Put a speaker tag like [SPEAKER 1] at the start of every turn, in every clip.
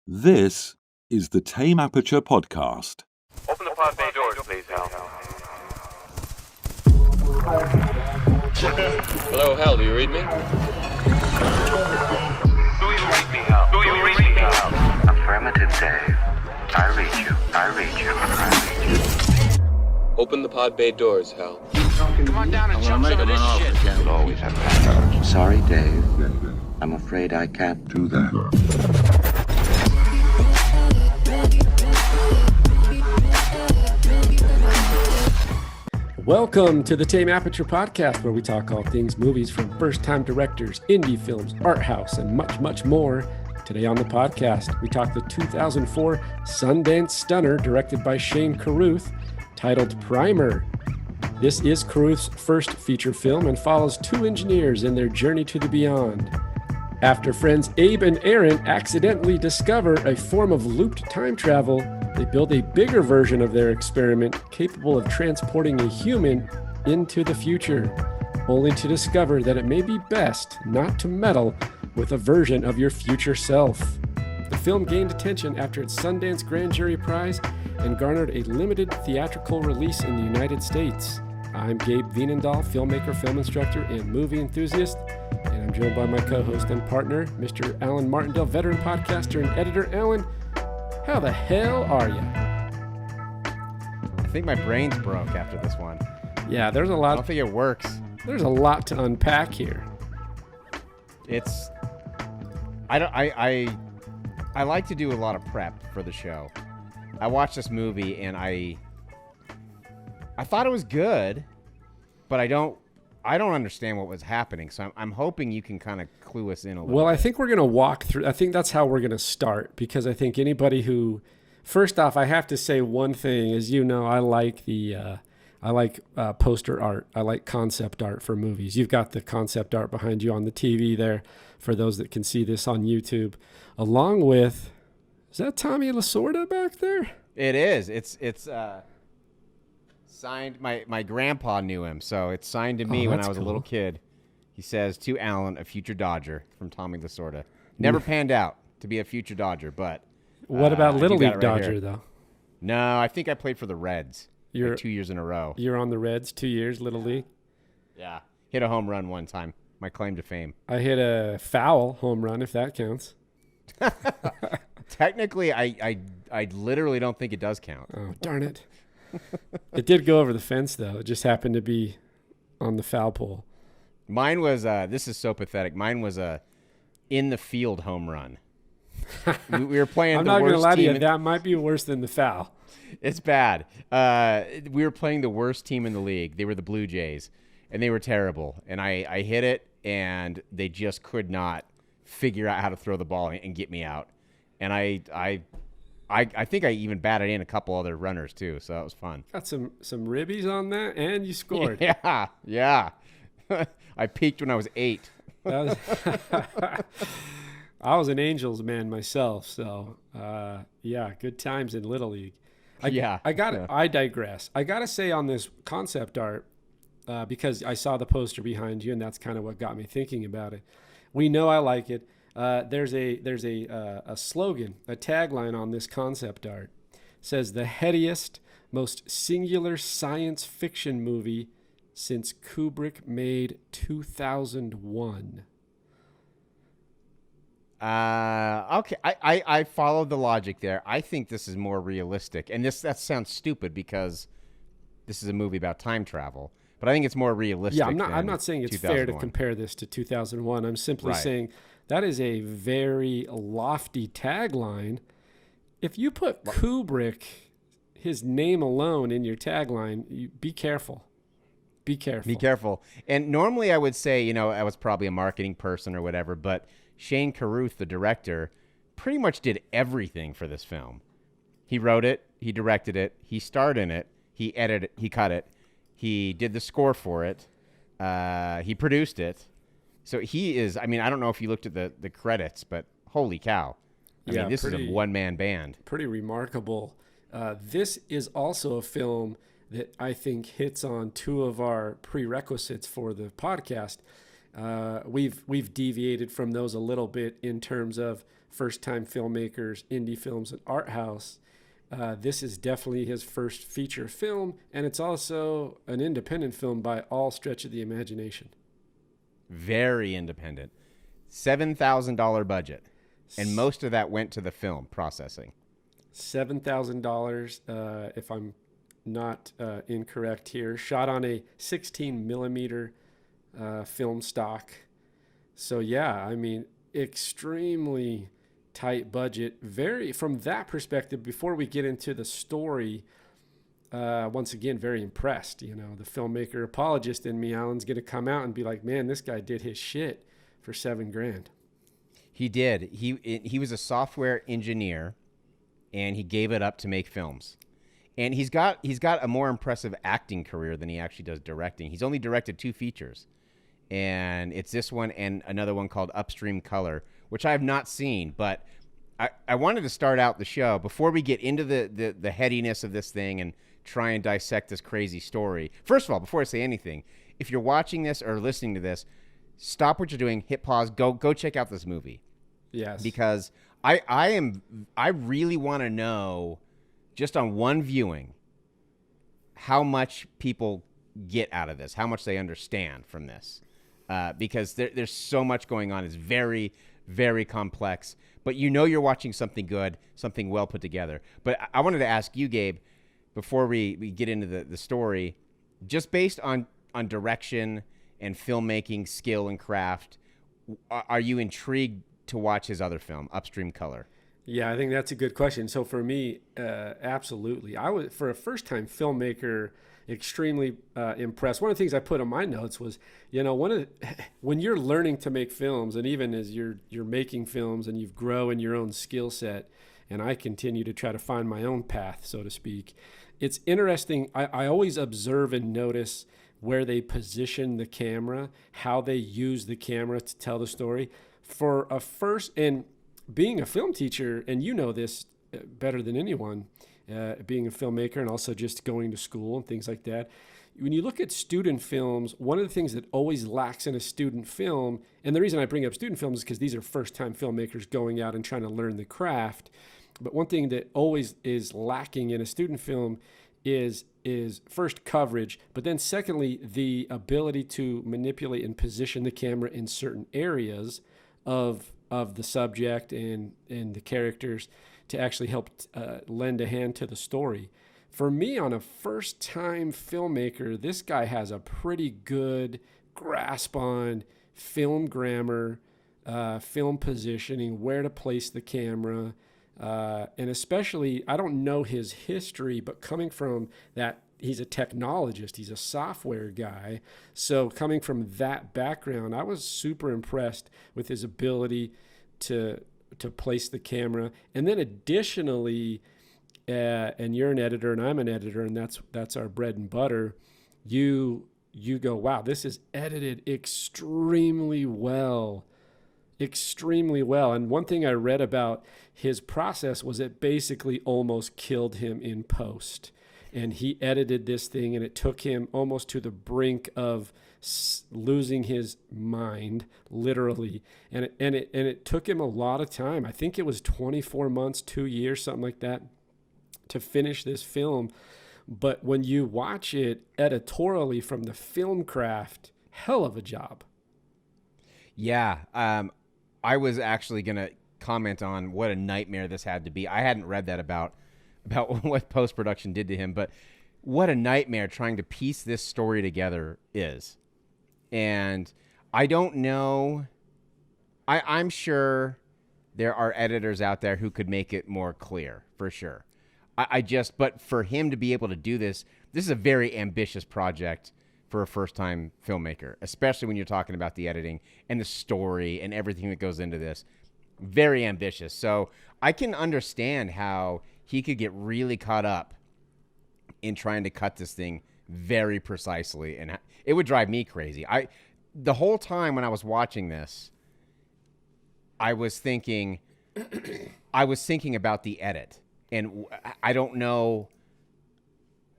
[SPEAKER 1] This is the Tame Aperture podcast.
[SPEAKER 2] Open the pod bay doors, please, Hal.
[SPEAKER 3] Hello, Hal, do you read me?
[SPEAKER 2] Do you read me, Hal? Do you read me, Hal?
[SPEAKER 4] Affirmative, Dave. I read you. I read you. I read you.
[SPEAKER 3] Open the pod bay doors, Hal.
[SPEAKER 2] Come on down and jump some of this shit.
[SPEAKER 4] You'll always have backup. Sorry, Dave. I'm afraid I can't do that.
[SPEAKER 5] Welcome to the Tame Aperture podcast, where we talk all things movies from first-time directors, indie films, art house, and much, much more. Today on the podcast, we talk the 2004 Sundance stunner directed by Shane Carruth, titled Primer. This is Carruth's first feature film and follows two engineers in their journey to the beyond. After friends Abe and Aaron accidentally discover a form of looped time travel, they build a bigger version of their experiment capable of transporting a human into the future, only to discover that it may be best not to meddle with a version of your future self. The film gained attention after its Sundance Grand Jury Prize and garnered a limited theatrical release in the United States. I'm Gabe Wienendahl, filmmaker, film instructor, and movie enthusiast, and I'm joined by my co-host and partner, Mr. Alan Martindale, veteran podcaster and editor. Alan, how the hell are you?
[SPEAKER 6] I think my brain's broke after this one.
[SPEAKER 5] Yeah, there's a
[SPEAKER 6] I
[SPEAKER 5] lot.
[SPEAKER 6] don't think it works.
[SPEAKER 5] There's a lot to unpack here.
[SPEAKER 6] It's I like to do a lot of prep for the show. I watched this movie and I thought it was good, but I don't understand what was happening. So I'm hoping you can kind of clue us in a little.
[SPEAKER 5] Well,
[SPEAKER 6] bit.
[SPEAKER 5] I think we're going to walk through. I think that's how we're going to start, because I think anybody who, first off, I have to say one thing. As you know, I like poster art. I like concept art for movies. You've got the concept art behind you on the TV there, for those that can see this on YouTube, along with, is that Tommy Lasorda back there?
[SPEAKER 6] It is. It's signed. My grandpa knew him, so it's signed to me when I was a little kid. He says, to Alan, a future Dodger, from Tommy Lasorda. Never panned out to be a future Dodger, but
[SPEAKER 5] What about Little
[SPEAKER 6] you got
[SPEAKER 5] League
[SPEAKER 6] it right
[SPEAKER 5] Dodger,
[SPEAKER 6] here.
[SPEAKER 5] though?
[SPEAKER 6] No, I think I played for the Reds
[SPEAKER 5] You're-
[SPEAKER 6] like 2 years in a row.
[SPEAKER 5] You're on the Reds 2 years, Little League.
[SPEAKER 6] Yeah, hit a home run one time. My claim to fame.
[SPEAKER 5] I hit a foul home run, if that counts.
[SPEAKER 6] Technically, I literally don't think it does count.
[SPEAKER 5] Oh, darn it. It did go over the fence, though. It just happened to be on the foul pole.
[SPEAKER 6] Mine was this is so pathetic. Mine was a in the field home run. We were playing.
[SPEAKER 5] I'm
[SPEAKER 6] the
[SPEAKER 5] not going to
[SPEAKER 6] worst
[SPEAKER 5] lie to
[SPEAKER 6] team
[SPEAKER 5] you. That might be worse than the foul.
[SPEAKER 6] It's bad. We were playing the worst team in the league. They were the Blue Jays, and they were terrible. And I hit it, and they just could not figure out how to throw the ball and get me out. And I think I even batted in a couple other runners too, so that was fun.
[SPEAKER 5] Got some ribbies on that, and you scored.
[SPEAKER 6] Yeah. I peaked when I was 8.
[SPEAKER 5] That was- I was an Angels man myself, so yeah, good times in Little League. I digress. I got to say on this concept art, because I saw the poster behind you, and that's kind of what got me thinking about it. We know I like it. There's a slogan, a tagline on this concept art. It says, the headiest, most singular science fiction movie since Kubrick made 2001.
[SPEAKER 6] Okay. I followed the logic there. I think this is more realistic. And that sounds stupid because this is a movie about time travel. But I think it's more realistic.
[SPEAKER 5] Yeah, I'm not saying it's fair to
[SPEAKER 6] 2001.
[SPEAKER 5] compare this to 2001. I'm simply
[SPEAKER 6] Right.
[SPEAKER 5] saying that is a very lofty tagline. If you put Kubrick, his name alone, in your tagline, be careful. Be careful.
[SPEAKER 6] Be careful. And normally I would say, I was probably a marketing person or whatever, but Shane Carruth, the director, pretty much did everything for this film. He wrote it, he directed it, he starred in it, he edited it, he cut it, he did the score for it, he produced it. So he is, I don't know if you looked at the credits, but holy cow. This is a one-man band.
[SPEAKER 5] Pretty remarkable. This is also a film that I think hits on two of our prerequisites for the podcast. We've deviated from those a little bit in terms of first-time filmmakers, indie films, and art house. This is definitely his first feature film, and it's also an independent film by all stretch of the imagination.
[SPEAKER 6] Very independent. $7,000 budget, and most of that went to the film processing.
[SPEAKER 5] $7,000, if I'm not incorrect here. Shot on a 16 millimeter film stock. So yeah, I mean, extremely tight budget. Very, from that perspective, before we get into the story, once again, very impressed. You know, the filmmaker apologist in me, Alan's going to come out and be like, man, this guy did his shit for $7,000.
[SPEAKER 6] He did. He was a software engineer, and he gave it up to make films. And he's got a more impressive acting career than he actually does directing. He's only directed 2 features, and it's this one and another one called Upstream Color, which I have not seen. But I wanted to start out the show before we get into the headiness of this thing and try and dissect this crazy story. First of all, before I say anything, if you're watching this or listening to this, stop what you're doing, hit pause, go check out this movie.
[SPEAKER 5] Yes.
[SPEAKER 6] Because I really want to know, just on one viewing, how much people get out of this, how much they understand from this. Because there's so much going on. It's very, very complex. But you know you're watching something good, something well put together. But I wanted to ask you, Gabe, before we get into the story, just based on direction and filmmaking skill and craft, are you intrigued to watch his other film, Upstream Color?
[SPEAKER 5] Yeah, I think that's a good question. So for me, absolutely. I was, for a first-time filmmaker, extremely impressed. One of the things I put on my notes was, you know, when you're learning to make films, and even as you're making films and you've grown in your own skill set, and I continue to try to find my own path, so to speak, it's interesting. I always observe and notice where they position the camera, how they use the camera to tell the story. For a first, and being a film teacher, and you know this better than anyone, being a filmmaker and also just going to school and things like that. When you look at student films, one of the things that always lacks in a student film, and the reason I bring up student films is because these are first-time filmmakers going out and trying to learn the craft. But one thing that always is lacking in a student film is first coverage, but then secondly, the ability to manipulate and position the camera in certain areas of the subject and the characters to actually help lend a hand to the story. For me, on a first-time filmmaker, this guy has a pretty good grasp on film grammar, film positioning, where to place the camera, and especially, I don't know his history, but coming from that, he's a technologist, he's a software guy. So coming from that background, I was super impressed with his ability to place the camera. And then additionally, and you're an editor and I'm an editor, and that's our bread and butter, you go, wow, this is edited extremely well. And one thing I read about his process was it basically almost killed him in post. And he edited this thing, and it took him almost to the brink of losing his mind, literally. And it took him a lot of time. I think it was 24 months, 2 years, something like that, to finish this film. But when you watch it editorially from the film craft, hell of a job.
[SPEAKER 6] Yeah, I was actually going to comment on what a nightmare this had to be. I hadn't read that about what post-production did to him, but what a nightmare trying to piece this story together is. And I don't know. I'm sure there are editors out there who could make it more clear, for sure. But for him to be able to do this is a very ambitious project for a first-time filmmaker, especially when you're talking about the editing and the story and everything that goes into this. Very ambitious. So I can understand how he could get really caught up in trying to cut this thing very precisely, and it would drive me crazy. The whole time when I was watching this, I was thinking about the edit, and I don't know.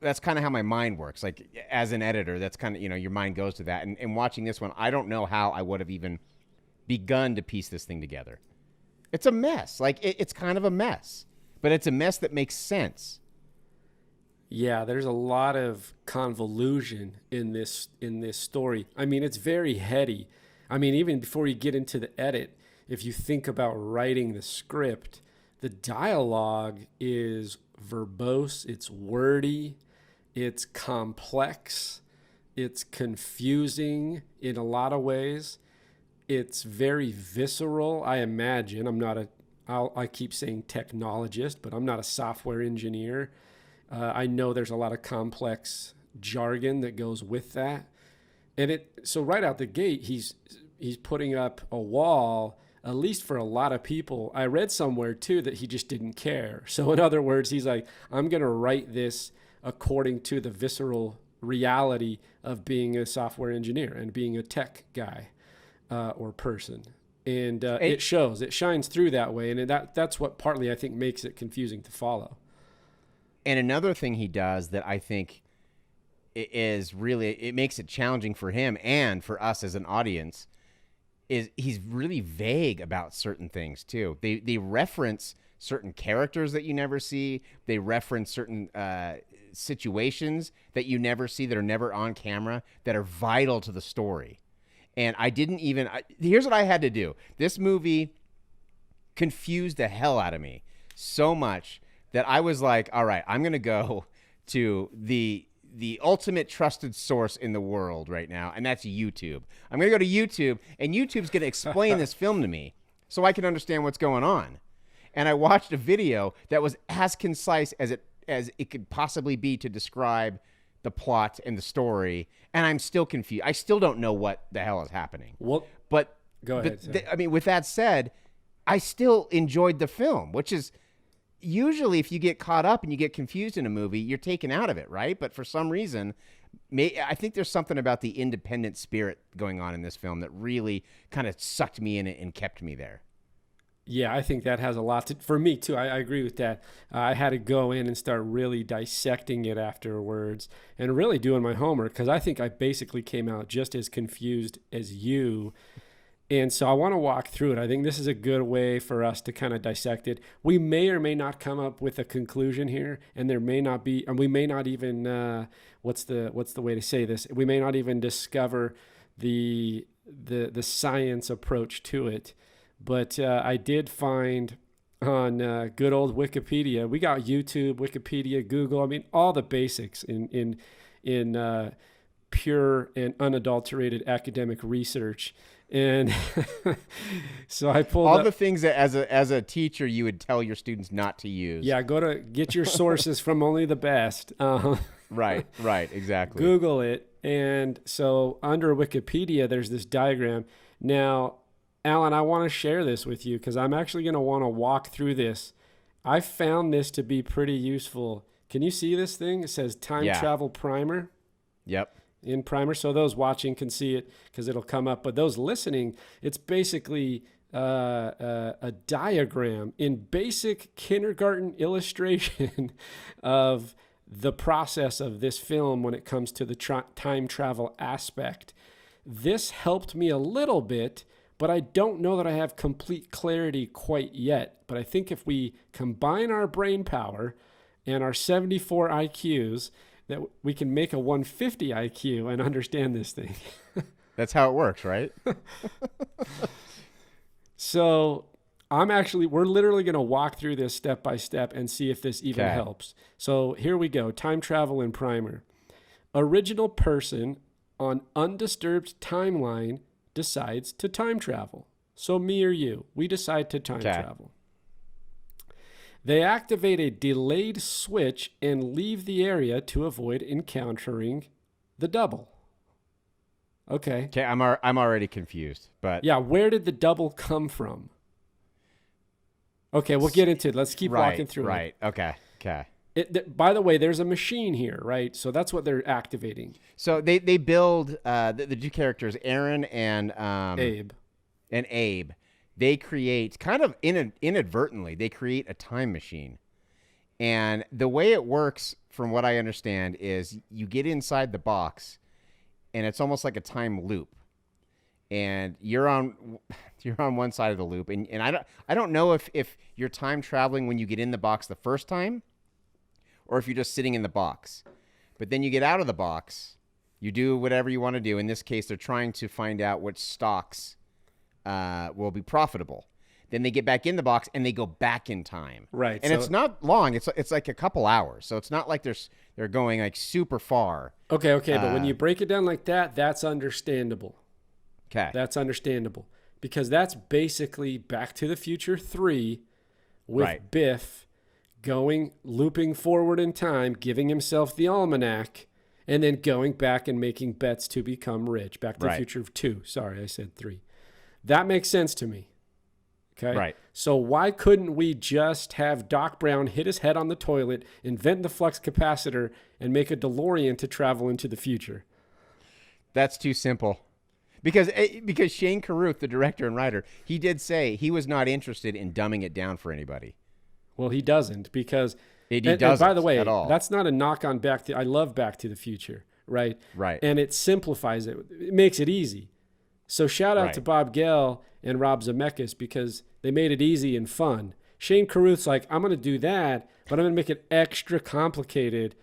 [SPEAKER 6] That's kind of how my mind works. Like, as an editor, that's kind of, your mind goes to that. And watching this one, I don't know how I would have even begun to piece this thing together. It's a mess. Like it's kind of a mess, but it's a mess that makes sense.
[SPEAKER 5] Yeah, there's a lot of convolution in this story. I mean, it's very heady. I mean, even before you get into the edit, if you think about writing the script, the dialogue is verbose, it's wordy, it's complex, it's confusing in a lot of ways. It's very visceral, I imagine. I keep saying technologist, but I'm not a software engineer. I know there's a lot of complex jargon that goes with that. And so right out the gate, he's putting up a wall, at least for a lot of people. I read somewhere too that he just didn't care. So in other words, he's like, I'm going to write this according to the visceral reality of being a software engineer and being a tech guy or person. And it shows, it shines through that way. And that's what partly I think makes it confusing to follow.
[SPEAKER 6] And another thing he does that I think is really, it makes it challenging for him and for us as an audience, is he's really vague about certain things too. They reference certain characters that you never see. They reference certain situations that you never see, that are never on camera, that are vital to the story. And here's what I had to do. This movie confused the hell out of me so much that I was like, all right, I'm going to go to the ultimate trusted source in the world right now, and that's YouTube. I'm going to go to YouTube, and YouTube's going to explain this film to me so I can understand what's going on. And I watched a video that was as concise as it could possibly be to describe the plot and the story, and I'm still confused. I still don't know what the hell is happening. But
[SPEAKER 5] go ahead.
[SPEAKER 6] I mean, with that said, I still enjoyed the film, which is usually if you get caught up and you get confused in a movie, you're taken out of it, right? But for some reason, I think there's something about the independent spirit going on in this film that really kind of sucked me in it and kept me there.
[SPEAKER 5] Yeah, I think that has a lot for me too. I agree with that. I had to go in and start really dissecting it afterwards and really doing my homework, because I think I basically came out just as confused as you. And so I want to walk through it. I think this is a good way for us to kind of dissect it. We may or may not come up with a conclusion here, and there may not be, and we may not even, what's the way to say this? We may not even discover the science approach to it. But I did find on good old Wikipedia, we got YouTube, Wikipedia, Google, I mean, all the basics in pure and unadulterated academic research. And so I pulled
[SPEAKER 6] all
[SPEAKER 5] up,
[SPEAKER 6] the things that as a teacher you would tell your students not to use.
[SPEAKER 5] Yeah, get your sources from only the best.
[SPEAKER 6] Right, exactly.
[SPEAKER 5] Google it. And so under Wikipedia, there's this diagram. Now, Alan, I want to share this with you because I'm actually going to want to walk through this. I found this to be pretty useful. Can you see this thing? It says Time Travel Primer.
[SPEAKER 6] Yep.
[SPEAKER 5] In Primer. So those watching can see it because it'll come up. But those listening, it's basically a diagram in basic kindergarten illustration of the process of this film when it comes to the time travel aspect. This helped me a little bit, but I don't know that I have complete clarity quite yet. But I think if we combine our brain power and our 74 IQs, that we can make a 150 IQ and understand this thing.
[SPEAKER 6] That's how it works, right?
[SPEAKER 5] So we're literally going to walk through this step by step and see if this even helps. So here we go. Time travel in Primer. Original person on undisturbed timeline decides to time travel. So me or you, we decide to time travel. They activate a delayed switch and leave the area to avoid encountering the double. Okay,
[SPEAKER 6] I'm already confused, but
[SPEAKER 5] yeah, where did the double come from? Okay, we'll get into it. Let's keep walking through it.
[SPEAKER 6] Right. Okay.
[SPEAKER 5] By the way, there's a machine here, right? So that's what they're activating.
[SPEAKER 6] So they build the two characters, Aaron and
[SPEAKER 5] Abe.
[SPEAKER 6] They create, kind of inadvertently, they create a time machine. And the way it works, from what I understand, is you get inside the box, and it's almost like a time loop. And you're on, You're on one side of the loop, and I don't know if you're time traveling when you get in the box the first time, or if you're just sitting in the box. But then you get out of the box, you do whatever you want to do. In this case, they're trying to find out which stocks will be profitable. Then they get back in the box and they go back in time.
[SPEAKER 5] Right.
[SPEAKER 6] And it's not long. It's like a couple hours. So it's not like they're going like super far.
[SPEAKER 5] Okay. But when you break it down like that, that's understandable.
[SPEAKER 6] Okay.
[SPEAKER 5] That's understandable because that's basically Back to the Future 3 with
[SPEAKER 6] Right.
[SPEAKER 5] Biff looping forward in time, giving himself the almanac, and then going back and making bets to become rich. Back to the
[SPEAKER 6] Right.
[SPEAKER 5] Future 2. Sorry, I said 3. That makes sense to me. Okay.
[SPEAKER 6] Right.
[SPEAKER 5] So why couldn't we just have Doc Brown hit his head on the toilet, invent the flux capacitor, and make a DeLorean to travel into the future?
[SPEAKER 6] That's too simple. Because Shane Carruth, the director and writer, he did say he was not interested in dumbing it down for anybody.
[SPEAKER 5] Well, he doesn't because
[SPEAKER 6] He
[SPEAKER 5] and
[SPEAKER 6] doesn't
[SPEAKER 5] by the way,
[SPEAKER 6] at all.
[SPEAKER 5] that's not a knock on I love Back to the Future, right?
[SPEAKER 6] Right.
[SPEAKER 5] And it simplifies it. It makes it easy. So shout out
[SPEAKER 6] Right.
[SPEAKER 5] to Bob Gale and Rob Zemeckis because they made it easy and fun. Shane Carruth's like, I'm going to do that, but I'm going to make it extra complicated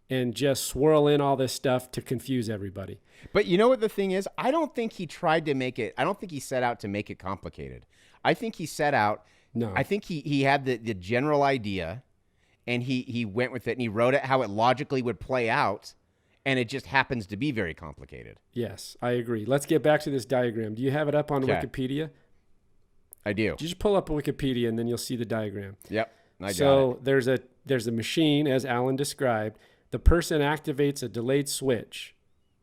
[SPEAKER 5] and just swirl in all this stuff to confuse everybody.
[SPEAKER 6] But you know what the thing is? I don't think he set out to make it complicated. I think he set out.
[SPEAKER 5] No.
[SPEAKER 6] I think he had the general idea, and he went with it, and he wrote it how it logically would play out, and it just happens to be very complicated.
[SPEAKER 5] Yes, I agree. Let's get back to this diagram. Do you have it up on
[SPEAKER 6] Okay.
[SPEAKER 5] Wikipedia?
[SPEAKER 6] I do.
[SPEAKER 5] Just pull up Wikipedia and then you'll see the diagram.
[SPEAKER 6] Yep. I got
[SPEAKER 5] So
[SPEAKER 6] it.
[SPEAKER 5] there's a machine, as Alan described. The person activates a delayed switch.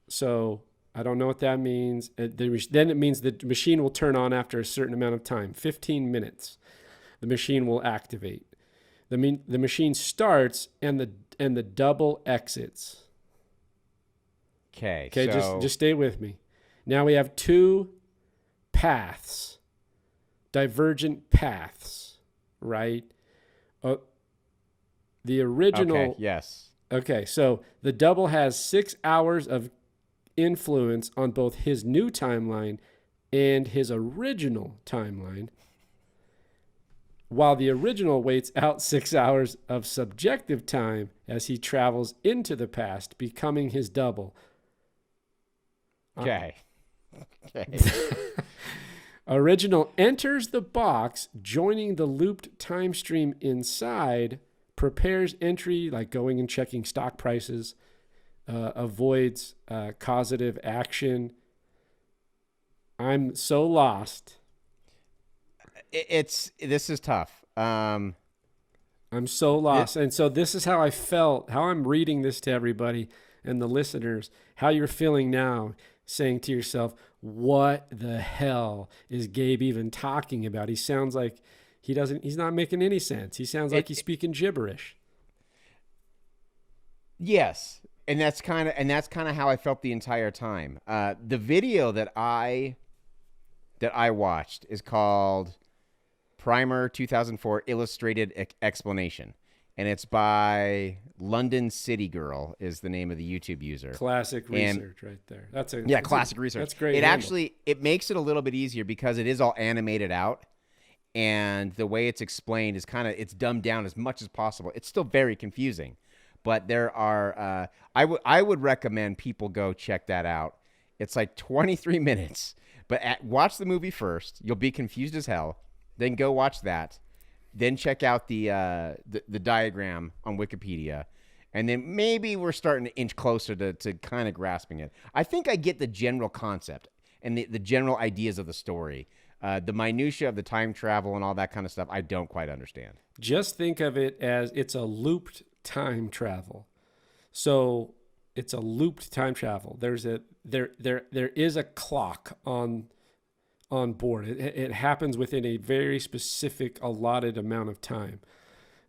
[SPEAKER 5] So I don't know what that means. Then it means the machine will turn on after a certain amount of time, 15 minutes. The machine will activate. The machine starts and the double exits.
[SPEAKER 6] Okay.
[SPEAKER 5] Okay,
[SPEAKER 6] so,
[SPEAKER 5] just stay with me. Now we have two paths, divergent paths, right? The original.
[SPEAKER 6] Okay. Yes.
[SPEAKER 5] Okay, so the double has 6 hours of influence on both his new timeline and his original timeline, while the original waits out 6 hours of subjective time as he travels into the past, becoming his double.
[SPEAKER 6] Okay. Okay.
[SPEAKER 5] Original enters the box, joining the looped time stream inside, prepares entry, like going and checking stock prices, avoids causative action. I'm so lost.
[SPEAKER 6] This is tough.
[SPEAKER 5] I'm so lost. And so this is how I felt, how I'm reading this to everybody and the listeners, how you're feeling now, saying to yourself, what the hell is Gabe even talking about? He sounds like he's not making any sense. He sounds like he's speaking gibberish.
[SPEAKER 6] Yes. And that's kind of how I felt the entire time. The video that I watched is called Primer 2004 Illustrated Explanation, and it's by London City Girl is the name of the YouTube user.
[SPEAKER 5] Classic research right there. That's
[SPEAKER 6] classic research.
[SPEAKER 5] That's great.
[SPEAKER 6] It makes it a little bit easier because it is all animated out, and the way it's explained is it's dumbed down as much as possible. It's still very confusing, but there are I would recommend people go check that out. It's like 23 minutes, but watch the movie first. You'll be confused as hell. Then go watch that. Then check out the diagram on Wikipedia. And then maybe we're starting to inch closer to kind of grasping it. I think I get the general concept and the general ideas of the story. The minutia of the time travel and all that kind of stuff, I don't quite understand.
[SPEAKER 5] Just think of it as it's a looped time travel. So it's a looped time travel. There is a clock on board. It happens within a very specific allotted amount of time.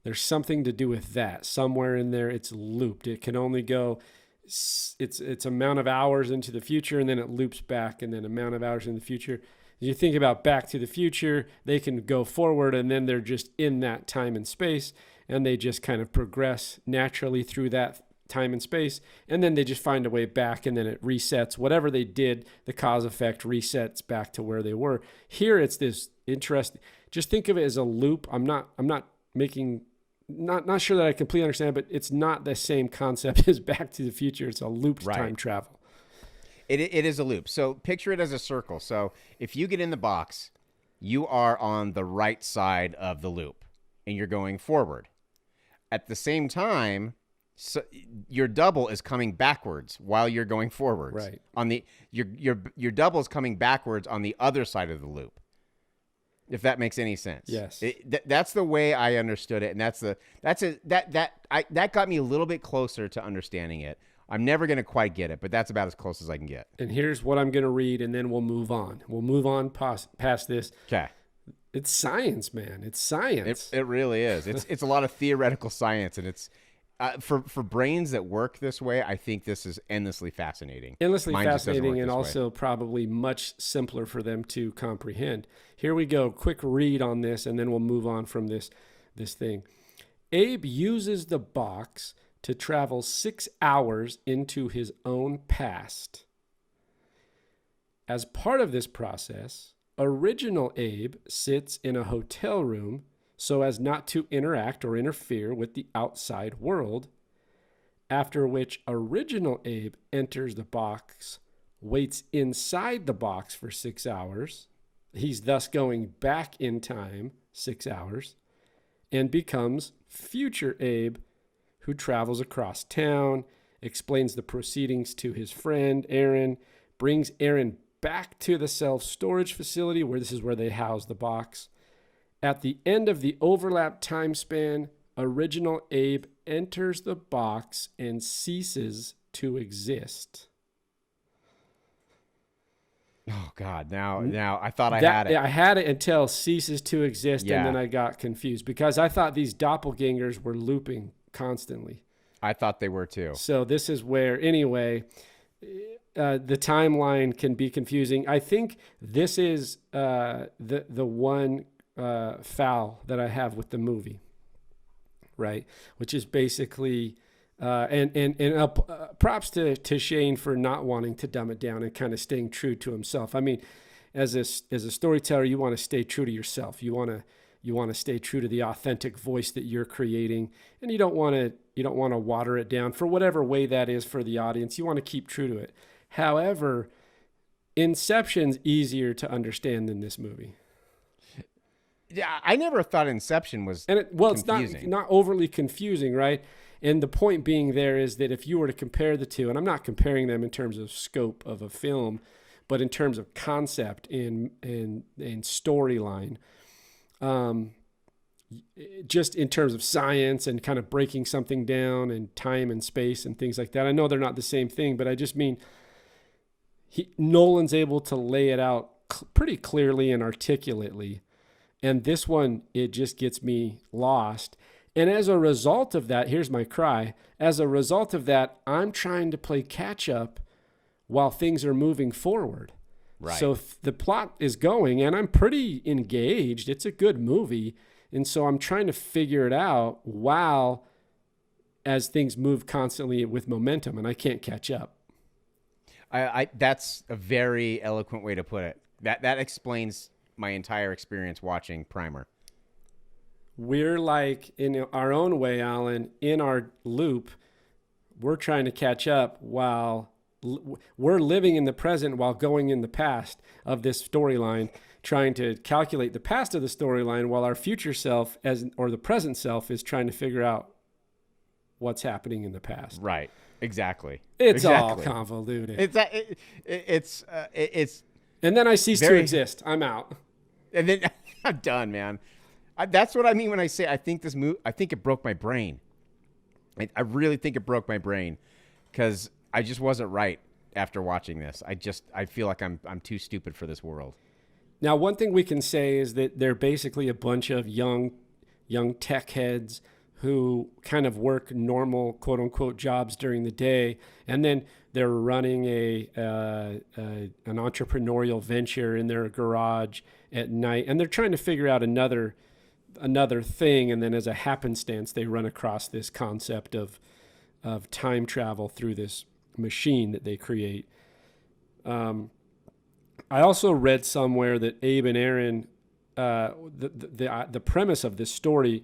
[SPEAKER 5] There's something to do with that. Somewhere in there, it's looped. It can only go it's amount of hours into the future, and then it loops back, and then amount of hours in the future. You think about Back to the Future, they can go forward, and then they're just in that time and space, and they just kind of progress naturally through that time and space, and then they just find a way back, and then it resets. Whatever they did, the cause effect resets back to where they were. Here it's this interesting, just think of it as a loop. I'm not sure that I completely understand, but it's not the same concept as Back to the Future. It's a looped time travel.
[SPEAKER 6] It is a loop. So picture it as a circle. So if you get in the box, you are on the right side of the loop and you're going forward. At the same time, so your double is coming backwards while you're going forwards.
[SPEAKER 5] Right.
[SPEAKER 6] On the your double is coming backwards on the other side of the loop. If that makes any sense.
[SPEAKER 5] Yes.
[SPEAKER 6] That's the way I understood it, and that got me a little bit closer to understanding it. I'm never going to quite get it, but that's about as close as I can get.
[SPEAKER 5] And here's what I'm going to read, and then we'll move on. We'll move on past this.
[SPEAKER 6] Okay.
[SPEAKER 5] It's science, man. It's science.
[SPEAKER 6] It really is. It's a lot of theoretical science, and it's for brains that work this way. I think this is endlessly fascinating.
[SPEAKER 5] Endlessly
[SPEAKER 6] Mine just doesn't
[SPEAKER 5] fascinating,
[SPEAKER 6] work
[SPEAKER 5] and
[SPEAKER 6] this
[SPEAKER 5] also probably much simpler for them to comprehend. Here we go. Quick read on this, and then we'll move on from this thing. Abe uses the box to travel 6 hours into his own past. As part of this process, original Abe sits in a hotel room so as not to interact or interfere with the outside world, after which original Abe enters the box, waits inside the box for 6 hours. He's thus going back in time 6 hours, and becomes future Abe, who travels across town, explains the proceedings to his friend Aaron, brings Aaron back to the self-storage facility where this is where they house the box. At the end of the overlap time span, original Abe enters the box and ceases to exist.
[SPEAKER 6] Oh God! Now I thought I had it.
[SPEAKER 5] I had it until ceases to exist, and then I got confused because I thought these doppelgangers were looping constantly.
[SPEAKER 6] I thought they were too.
[SPEAKER 5] So this is where, anyway, the timeline can be confusing. I think this is the one foul that I have with the movie, right? Which is basically, props to Shane for not wanting to dumb it down and kind of staying true to himself. I mean, as a storyteller, you want to stay true to yourself. You want to stay true to the authentic voice that you're creating, and you don't want to water it down for whatever way that is for the audience. You want to keep true to it. However, Inception's easier to understand than this movie.
[SPEAKER 6] Yeah, I never thought Inception was confusing.
[SPEAKER 5] It's not overly confusing, right? And the point being there is that if you were to compare the two, and I'm not comparing them in terms of scope of a film, but in terms of concept and storyline, just in terms of science and kind of breaking something down and time and space and things like that. I know they're not the same thing, but I just mean Nolan's able to lay it out pretty clearly and articulately. And this one, it just gets me lost. And as a result of that, here's my cry. As a result of that, I'm trying to play catch up while things are moving forward.
[SPEAKER 6] Right.
[SPEAKER 5] So the plot is going, and I'm pretty engaged. It's a good movie. And so I'm trying to figure it out while as things move constantly with momentum, and I can't catch up.
[SPEAKER 6] That's a very eloquent way to put it. That explains my entire experience watching Primer.
[SPEAKER 5] We're like, in our own way, Alan, in our loop, we're trying to catch up while we're living in the present while going in the past of this storyline, trying to calculate the past of the storyline while our future self or the present self is trying to figure out what's happening in the past.
[SPEAKER 6] Right. Exactly.
[SPEAKER 5] It's all convoluted.
[SPEAKER 6] It's
[SPEAKER 5] and then I cease to exist. I'm out.
[SPEAKER 6] And then I'm done, man. That's what I mean when I say I think this movie. I think it broke my brain. I really think it broke my brain because I just wasn't right after watching this. I feel like I'm too stupid for this world.
[SPEAKER 5] Now, one thing we can say is that they're basically a bunch of young tech heads who kind of work normal, quote unquote, jobs during the day, and then they're running an entrepreneurial venture in their garage at night, and they're trying to figure out another thing, and then as a happenstance, they run across this concept of time travel through this machine that they create. I also read somewhere that Abe and Aaron, the premise of this story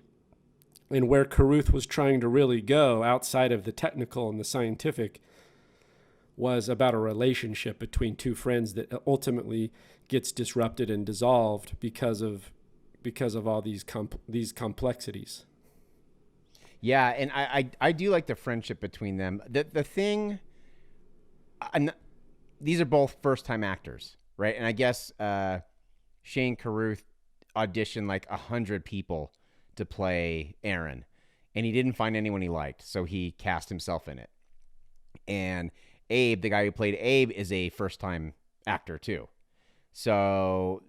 [SPEAKER 5] and where Carruth was trying to really go outside of the technical and the scientific was about a relationship between two friends that ultimately gets disrupted and dissolved because of all these complexities.
[SPEAKER 6] Yeah, and I do like the friendship between them. The thing, these are both first-time actors, right? And I guess Shane Carruth auditioned like 100 people to play Aaron, and he didn't find anyone he liked, so he cast himself in it. And Abe, the guy who played Abe, is a first-time actor too. So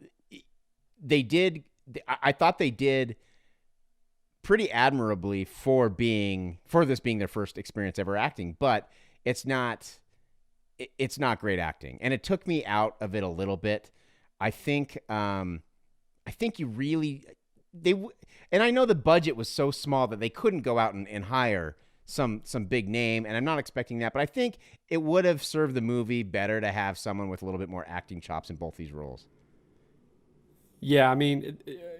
[SPEAKER 6] I thought they did pretty admirably for this being their first experience ever acting, but it's not great acting, and it took me out of it a little bit. I think you really and I know the budget was so small that they couldn't go out and hire some big name, and I'm not expecting that, but I think it would have served the movie better to have someone with a little bit more acting chops in both these roles.
[SPEAKER 5] Yeah, I mean,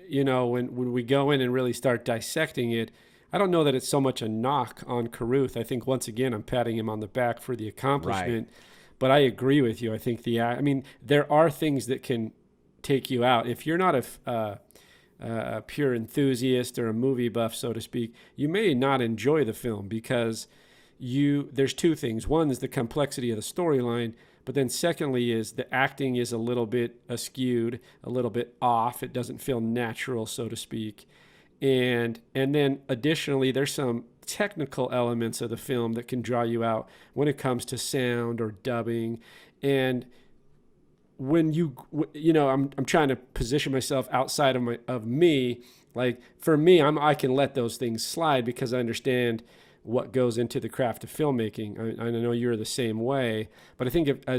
[SPEAKER 5] when we go in and really start dissecting it, I don't know that it's so much a knock on Carruth. I think, once again, I'm patting him on the back for the accomplishment. Right. But I agree with you. I think there are things that can take you out. If you're not a pure enthusiast or a movie buff, so to speak, you may not enjoy the film because there's two things. One is the complexity of the storyline, but then secondly is the acting is a little bit askewed, a little bit off. It doesn't feel natural, so to speak. And then additionally, there's some technical elements of the film that can draw you out when it comes to sound or dubbing. And when I'm trying to position myself outside of me. Like, for me, I can let those things slide because I understand what goes into the craft of filmmaking. I know you're the same way, but I think I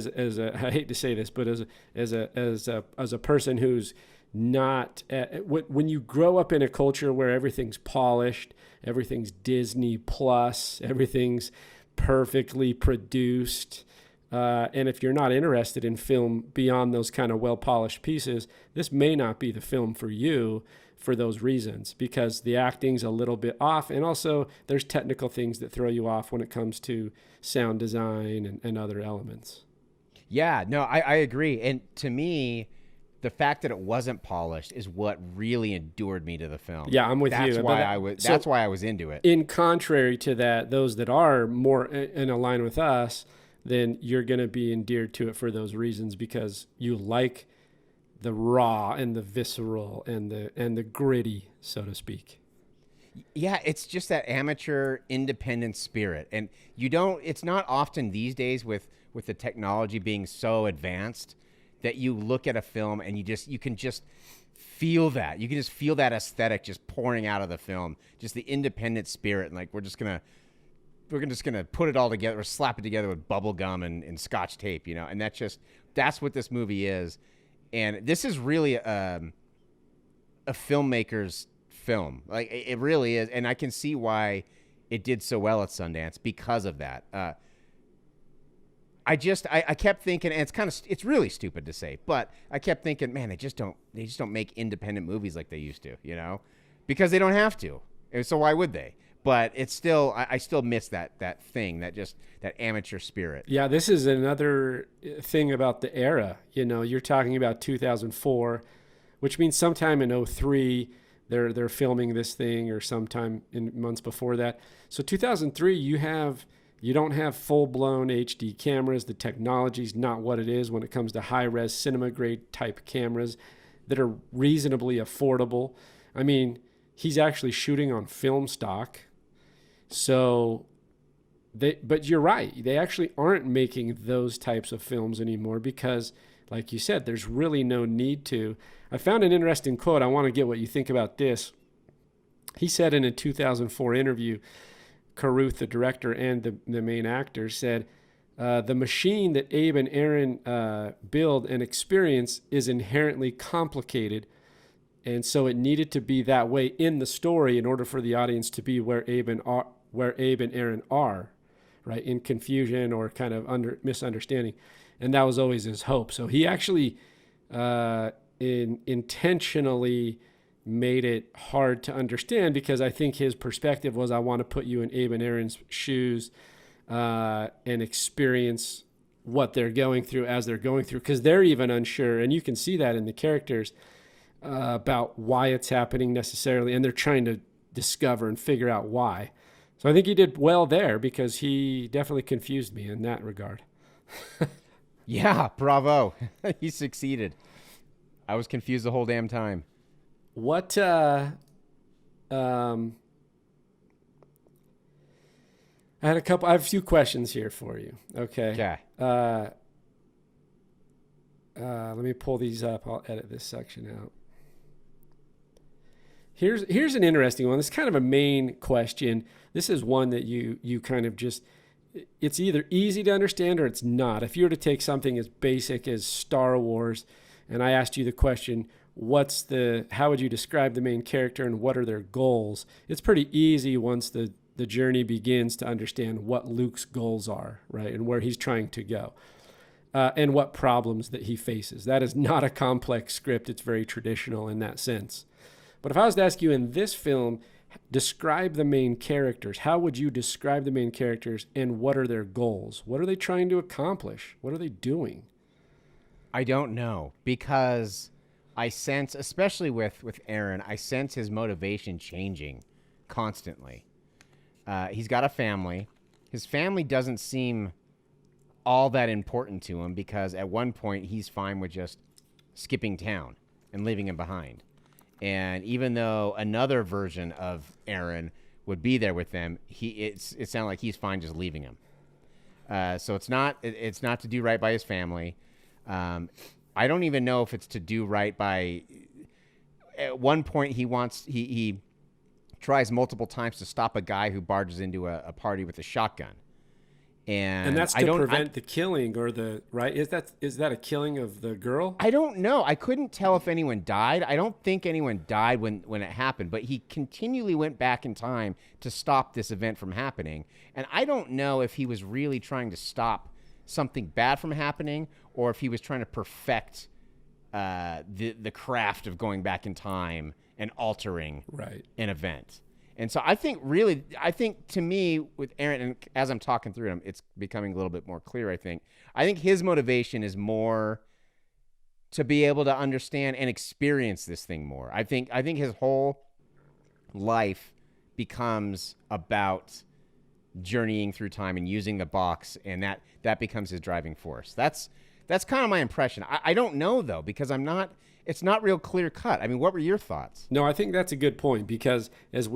[SPEAKER 5] hate to say this, but as a person who's not when you grow up in a culture where everything's polished, everything's Disney Plus, everything's perfectly produced. And if you're not interested in film beyond those kind of well-polished pieces, this may not be the film for you for those reasons, because the acting's a little bit off. And also there's technical things that throw you off when it comes to sound design and other elements. Yeah, no, I agree. And to me, the fact that it wasn't polished is what really endured me to the film. Yeah, I'm with you. That's why I was into it. In contrary to that, those that are more in line with us, then you're going to be endeared to it for those reasons, because you like the raw and the visceral and the gritty, so to speak. Yeah, it's just that amateur independent spirit. And it's not often these days with the technology being so advanced that you look at a film and you can just feel that. You can just feel that aesthetic just pouring out of the film, just the independent spirit. And like, we're just going to put it all together or slap it together with bubble gum and Scotch tape, and that's what this movie is. And this is really a filmmaker's film. Like, it really is. And I can see why it did so well at Sundance because of that. I kept thinking, and it's really stupid to say, but I kept thinking, man, they just don't make independent movies like they used to, because they don't have to. So why would they? But it's still, I still miss that thing, that amateur spirit. Yeah, this is another thing about the era. You're talking about 2004, which means sometime in 2003, they're filming this thing, or sometime in months before that. So 2003, you don't have full-blown HD cameras. The technology's not what it is when it comes to high-res cinema-grade type cameras that are reasonably affordable. I mean, he's actually shooting on film stock. So, but you're right. They actually aren't making those types of films anymore because, like you said, there's really no need to. I found an interesting quote. I want to get what you think about this. He said in a 2004 interview, Carruth, the director and the main actor, said, the machine that Abe and Aaron build and experience is inherently complicated, and so it needed to be that way in the story in order for the audience to be where Abe and Aaron are. right? In confusion or kind of misunderstanding. And that was always his hope. So he actually intentionally made it hard to understand, because I think his perspective was, I want to put you in Abe and Aaron's shoes and experience what they're going through as they're going through, because they're even unsure. And you can see that in the characters about why it's happening necessarily. And they're trying to discover and figure out why. So I think he did well there, because he definitely confused me in that regard.
[SPEAKER 6] Yeah, bravo. He succeeded. I was confused the whole damn time.
[SPEAKER 5] What I have a few questions here for you. Okay. Let me pull these up. I'll edit this section out. Here's an interesting one. This is kind of a main question. This is one that you kind of just, it's either easy to understand or it's not. If you were to take something as basic as Star Wars, and I asked you the question, how would you describe the main character and what are their goals? It's pretty easy once the journey begins to understand what Luke's goals are, right? And where he's trying to go. And what problems that he faces. That is not a complex script. It's very traditional in that sense. But if I was to ask you in this film, describe the main characters, how would you describe the main characters and what are their goals? What are they trying to accomplish? What are they doing?
[SPEAKER 6] I don't know, because I sense, especially with Aaron, I sense his motivation changing constantly. He's got a family. His family doesn't seem all that important to him, because at one point he's fine with just skipping town and leaving him behind. And even though another version of Aaron would be there with them, it sounded like he's fine just leaving him. So it's not to do right by his family. I don't even know if it's to do right by. At one point, he tries multiple times to stop a guy who barges into a party with a shotgun. And
[SPEAKER 5] that's to prevent the killing or the, right? Is that a killing of the girl?
[SPEAKER 6] I don't know. I couldn't tell if anyone died. I don't think anyone died when it happened, but he continually went back in time to stop this event from happening. And I don't know if he was really trying to stop something bad from happening or if he was trying to perfect the craft of going back in time and altering an event. And so I think to me with Aaron, and as I'm talking through him, it's becoming a little bit more clear, I think his motivation is more to be able to understand and experience this thing more. I think his whole life becomes about journeying through time and using the box, and that becomes his driving force. That's kind of my impression. I don't know, though, because it's not real clear cut. I mean, what were your thoughts?
[SPEAKER 5] No, I think that's a good point, because as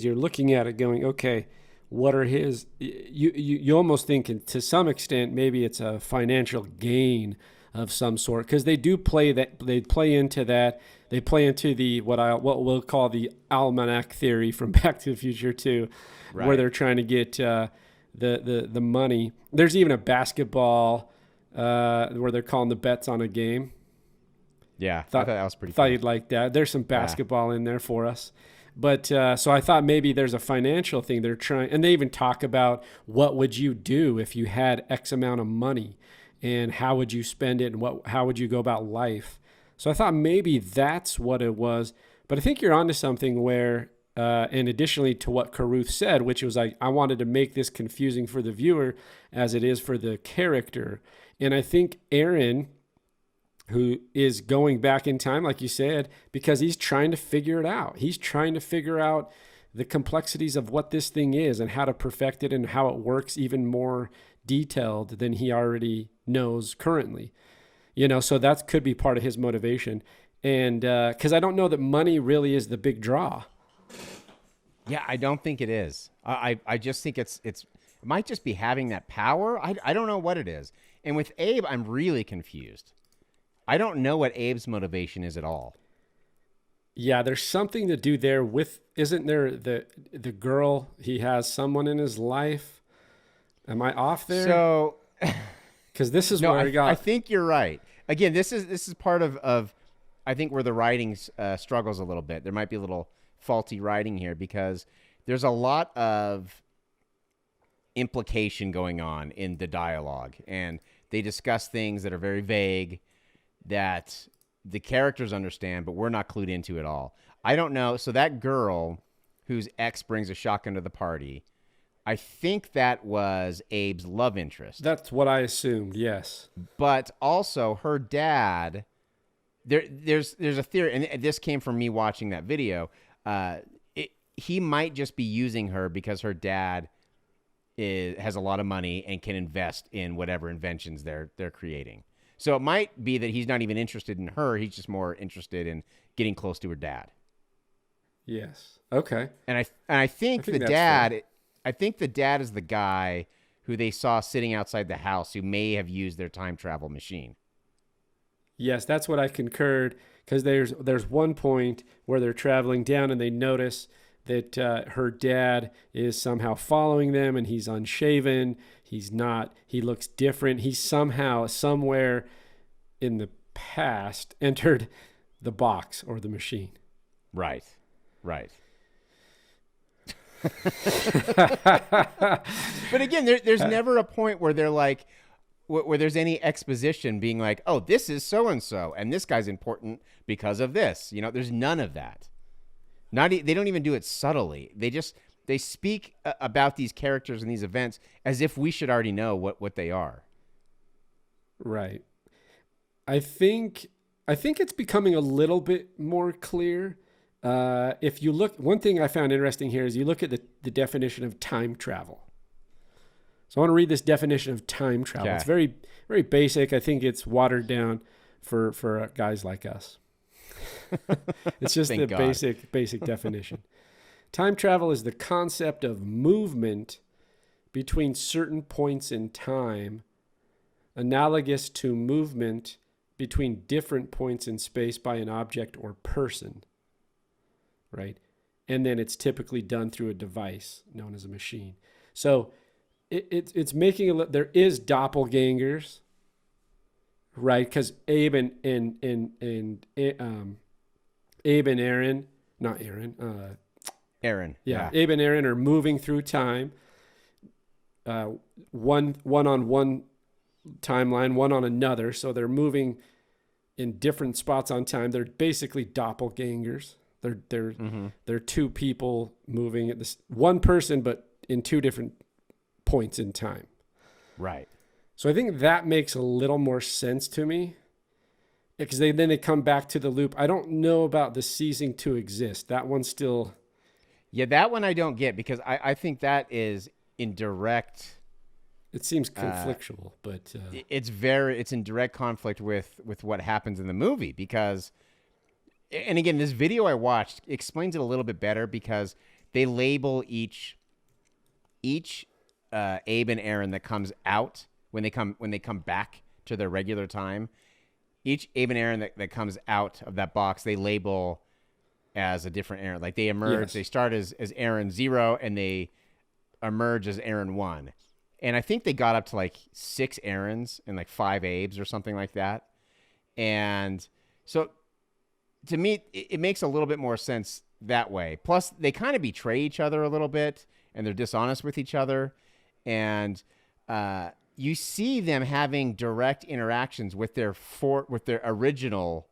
[SPEAKER 5] you're looking at it going, okay, what are his, you almost think to some extent maybe it's a financial gain of some sort, because they play into the what we'll call the almanac theory from Back to the Future 2, where they're trying to get the money. There's even a basketball where they're calling the bets on a game.
[SPEAKER 6] Yeah, I thought that was pretty
[SPEAKER 5] Thought
[SPEAKER 6] fun.
[SPEAKER 5] you'd like that. There's some basketball in there for us. But so I thought maybe there's a financial thing they're trying, and they even talk about what would you do if you had X amount of money, and how would you spend it, and how would you go about life. So I thought maybe that's what it was. But I think you're onto something where, and additionally to what Carruth said, which was like, I wanted to make this confusing for the viewer as it is for the character. And I think Aaron, who is going back in time, like you said, because he's trying to figure it out. He's trying to figure out the complexities of what this thing is and how to perfect it and how it works even more detailed than he already knows currently. So that could be part of his motivation. And because I don't know that money really is the big draw.
[SPEAKER 6] Yeah, I don't think it is. I just think it might just be having that power. I don't know what it is. And with Abe, I'm really confused. I don't know what Abe's motivation is at all.
[SPEAKER 5] Yeah, there's something to do there with, isn't there the girl, he has someone in his life? Am I off there?
[SPEAKER 6] So,
[SPEAKER 5] because this is where
[SPEAKER 6] I think you're right. Again, this is part of I think where the writing struggles a little bit. There might be a little faulty writing here because there's a lot of implication going on in the dialogue, and they discuss things that are very vague that the characters understand, but we're not clued into at all. I don't know. So that girl whose ex brings a shotgun to the party, I think that was Abe's love interest.
[SPEAKER 5] That's what I assumed, yes.
[SPEAKER 6] But also her dad, there's a theory, and this came from me watching that video. He might just be using her because her dad has a lot of money and can invest in whatever inventions they're creating. So it might be that he's not even interested in her. He's just more interested in getting close to her dad.
[SPEAKER 5] Yes. Okay.
[SPEAKER 6] And I think the dad, fair. I think the dad is the guy who they saw sitting outside the house who may have used their time travel machine.
[SPEAKER 5] Yes, that's what I concurred, because there's one point where they're traveling down and they notice that her dad is somehow following them, and he's unshaven. He's not. He looks different. He somehow, somewhere in the past, entered the box or the machine.
[SPEAKER 6] Right. Right. But again, there's never a point where they're like, where there's any exposition being like, oh, this is so-and-so, and this guy's important because of this. You know, there's none of that. They don't even do it subtly. They speak about these characters and these events as if we should already know what they are.
[SPEAKER 5] Right. I think it's becoming a little bit more clear. If you look, one thing I found interesting here is you look at the definition of time travel. So I want to read this definition of time travel. Okay. It's very, very basic. I think it's watered down for guys like us. It's just the basic definition. Time travel is the concept of movement between certain points in time, analogous to movement between different points in space by an object or person, right? And then it's typically done through a device known as a machine. So it's making there is doppelgangers, right? Because Abe and Aaron, not Aaron.
[SPEAKER 6] Aaron.
[SPEAKER 5] Yeah, Abe and Aaron are moving through time. One on one timeline, one on another. So they're moving in different spots on time. They're basically doppelgangers. They're two people moving at this one person, but in two different points in time.
[SPEAKER 6] Right.
[SPEAKER 5] So I think that makes a little more sense to me, because then they come back to the loop. I don't know about the ceasing to exist. That one's still...
[SPEAKER 6] Yeah, that one I don't get, because I think that is in direct...
[SPEAKER 5] It seems conflictual, but...
[SPEAKER 6] It's in direct conflict with what happens in the movie, because... And again, this video I watched explains it a little bit better, because they label each Abe and Aaron that comes out when they come back to their regular time. Each Abe and Aaron that comes out of that box, they label as a different Aaron. Like they emerge, yes. They start as Aaron 0 and they emerge as Aaron 1. And I think they got up to like 6 Aarons and like 5 Abes or something like that. And so to me, it makes a little bit more sense that way. Plus, they kind of betray each other a little bit, and they're dishonest with each other. And you see them having direct interactions with their original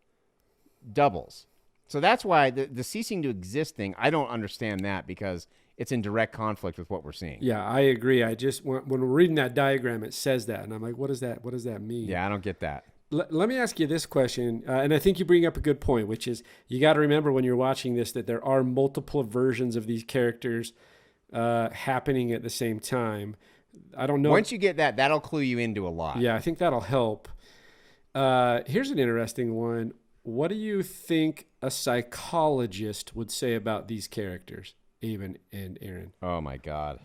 [SPEAKER 6] doubles. So that's why the ceasing to exist thing, I don't understand that, because it's in direct conflict with what we're seeing.
[SPEAKER 5] Yeah, I agree. I just, when we're reading that diagram, it says that. And I'm like, what does that mean?
[SPEAKER 6] Yeah, I don't get that.
[SPEAKER 5] Let me ask you this question, and I think you bring up a good point, which is you got to remember when you're watching this that there are multiple versions of these characters happening at the same time. I don't know.
[SPEAKER 6] Once you get that, that'll clue you into a lot.
[SPEAKER 5] Yeah, I think that'll help. Here's an interesting one. What do you think a psychologist would say about these characters, Abe and Aaron?
[SPEAKER 6] Oh, my God.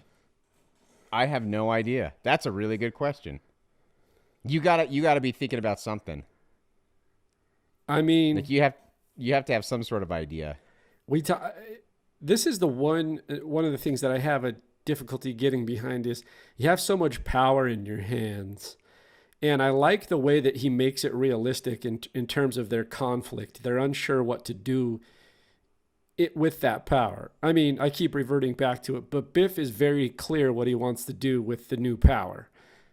[SPEAKER 6] I have no idea. That's a really good question. You gotta be thinking about something.
[SPEAKER 5] I mean,
[SPEAKER 6] like you have to have some sort of idea.
[SPEAKER 5] This is one of the things that I have a difficulty getting behind is you have so much power in your hands, and I like the way that he makes it realistic in terms of their conflict. They're unsure what to do it with that power. I mean, I keep reverting back to it, but Biff is very clear what he wants to do with the new power.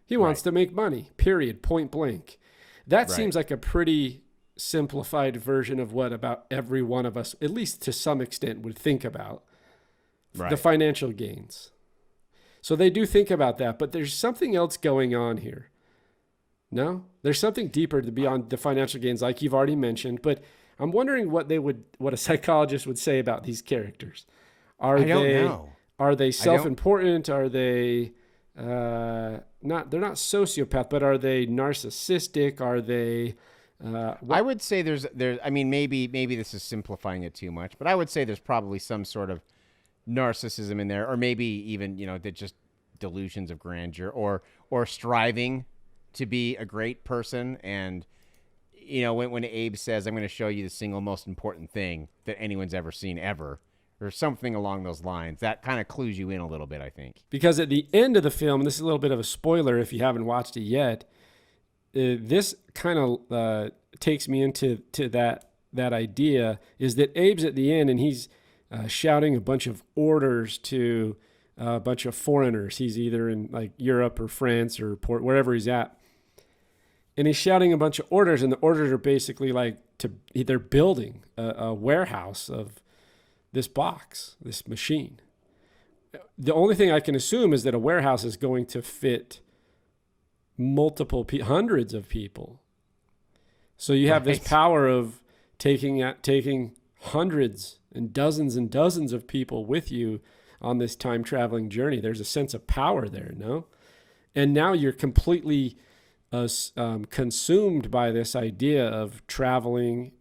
[SPEAKER 5] He wants to make money, period, point blank. That seems like a pretty simplified version of what about every one of us, at least to some extent, would think about. The financial gains. So they do think about that, but there's something else going on here. No? There's something deeper to beyond the financial gains, like you've already mentioned, but I'm wondering what a psychologist would say about these characters. I don't know. Are they self-important? Are they they're not sociopath, but are they narcissistic? Are they
[SPEAKER 6] I would say there's I mean, maybe this is simplifying it too much, but I would say there's probably some sort of narcissism in there, or maybe even, they're just delusions of grandeur or striving to be a great person. And, when Abe says, I'm going to show you the single most important thing that anyone's ever seen ever, or something along those lines, that kind of clues you in a little bit, I think.
[SPEAKER 5] Because at the end of the film, and this is a little bit of a spoiler if you haven't watched it yet, this kind of takes me into that idea, is that Abe's at the end and he's shouting a bunch of orders to a bunch of foreigners. He's either in like Europe or France or wherever he's at. And he's shouting a bunch of orders, and the orders are basically like they're building a warehouse of this box, this machine. The only thing I can assume is that a warehouse is going to fit multiple hundreds of people. So you have this power of taking hundreds and dozens of people with you on this time traveling journey. There's a sense of power there, no? And now you're completely consumed by this idea of traveling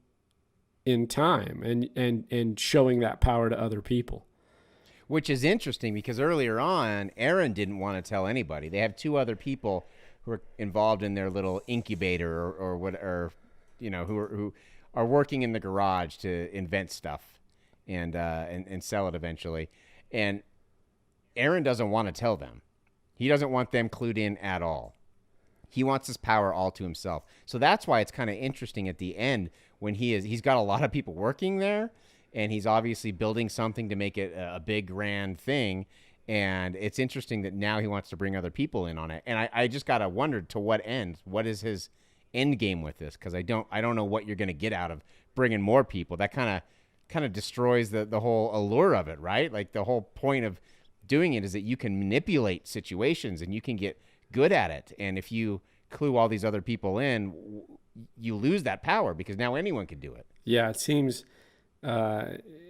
[SPEAKER 5] in time and showing that power to other people.
[SPEAKER 6] Which is interesting because earlier on, Aaron didn't want to tell anybody. They have two other people who are involved in their little incubator who are working in the garage to invent stuff and sell it eventually. And Aaron doesn't want to tell them. He doesn't want them clued in at all. He wants his power all to himself. So that's why it's kind of interesting at the end when he's got a lot of people working there, and he's obviously building something to make it a big grand thing. And it's interesting that now he wants to bring other people in on it. And I just got to wonder to what end. What is his end game with this? Because I don't know what you're going to get out of bringing more people. That kind of destroys the whole allure of it, right? Like the whole point of doing it is that you can manipulate situations and you can get good at it. And if you clue all these other people in, you lose that power because now anyone can do it.
[SPEAKER 5] Yeah, it seems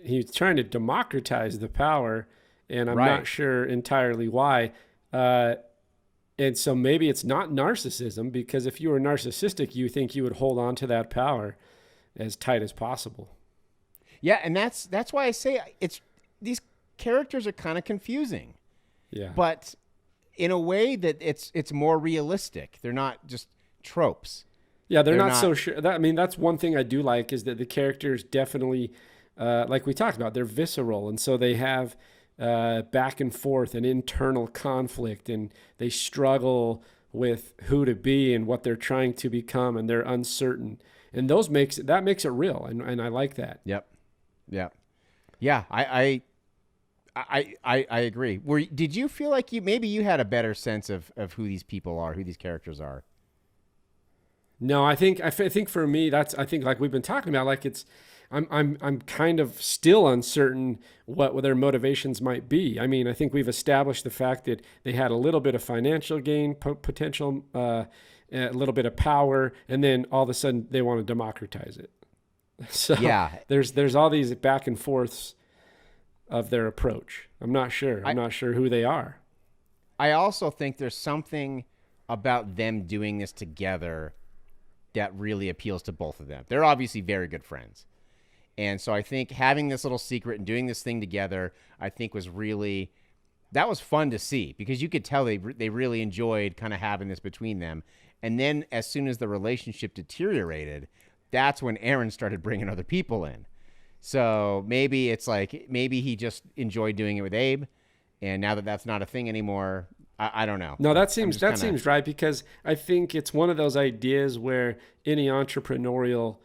[SPEAKER 5] he's trying to democratize the power, and I'm not sure entirely why. And so maybe it's not narcissism, because if you were narcissistic, you think you would hold on to that power as tight as possible.
[SPEAKER 6] Yeah, and that's why I say these characters are kind of confusing.
[SPEAKER 5] Yeah.
[SPEAKER 6] But in a way that it's more realistic. They're not just tropes.
[SPEAKER 5] Yeah, they're not so sure. That's one thing I do like, is that the characters definitely, like we talked about, they're visceral. And so they have back and forth and internal conflict, and they struggle with who to be and what they're trying to become, and they're uncertain. And that makes it real. And I like that.
[SPEAKER 6] Yep. Yeah, I agree. Did you feel like you had a better sense of who these people are, who these characters are?
[SPEAKER 5] No, I think for me, I think like we've been talking about, like I'm kind of still uncertain what their motivations might be. I mean, I think we've established the fact that they had a little bit of financial gain potential, a little bit of power, and then all of a sudden they want to democratize it. So yeah, there's all these back and forths of their approach. I'm not sure. I'm not sure who they are.
[SPEAKER 6] I also think there's something about them doing this together that really appeals to both of them. They're obviously very good friends. And so I think having this little secret and doing this thing together, I think was fun to see, because you could tell they really enjoyed kind of having this between them. And then as soon as the relationship deteriorated, that's when Aaron started bringing other people in. So maybe he just enjoyed doing it with Abe, and now that that's not a thing anymore, I don't know.
[SPEAKER 5] No, that seems right, because I think it's one of those ideas where any entrepreneurial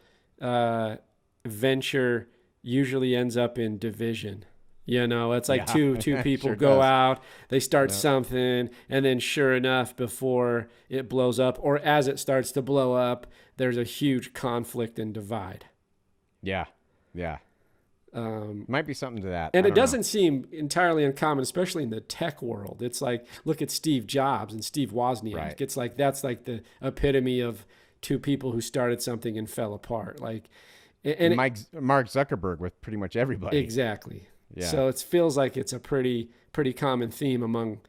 [SPEAKER 5] venture, usually ends up in division. You know, it's like two people
[SPEAKER 6] Sure
[SPEAKER 5] go
[SPEAKER 6] does.
[SPEAKER 5] out, they start something, and then sure enough, before it blows up or as it starts to blow up, there's a huge conflict and divide.
[SPEAKER 6] Yeah. Might be something to that.
[SPEAKER 5] And
[SPEAKER 6] I
[SPEAKER 5] it
[SPEAKER 6] don't know.
[SPEAKER 5] doesn't seem entirely uncommon, especially in the tech world. It's like, look at Steve Jobs and Steve Wozniak.
[SPEAKER 6] Right.
[SPEAKER 5] It's like, that's like the epitome of two people who started something and fell apart. Like, and
[SPEAKER 6] Mark Zuckerberg with pretty much everybody.
[SPEAKER 5] exactly.
[SPEAKER 6] Yeah.
[SPEAKER 5] So it feels like it's a pretty common theme among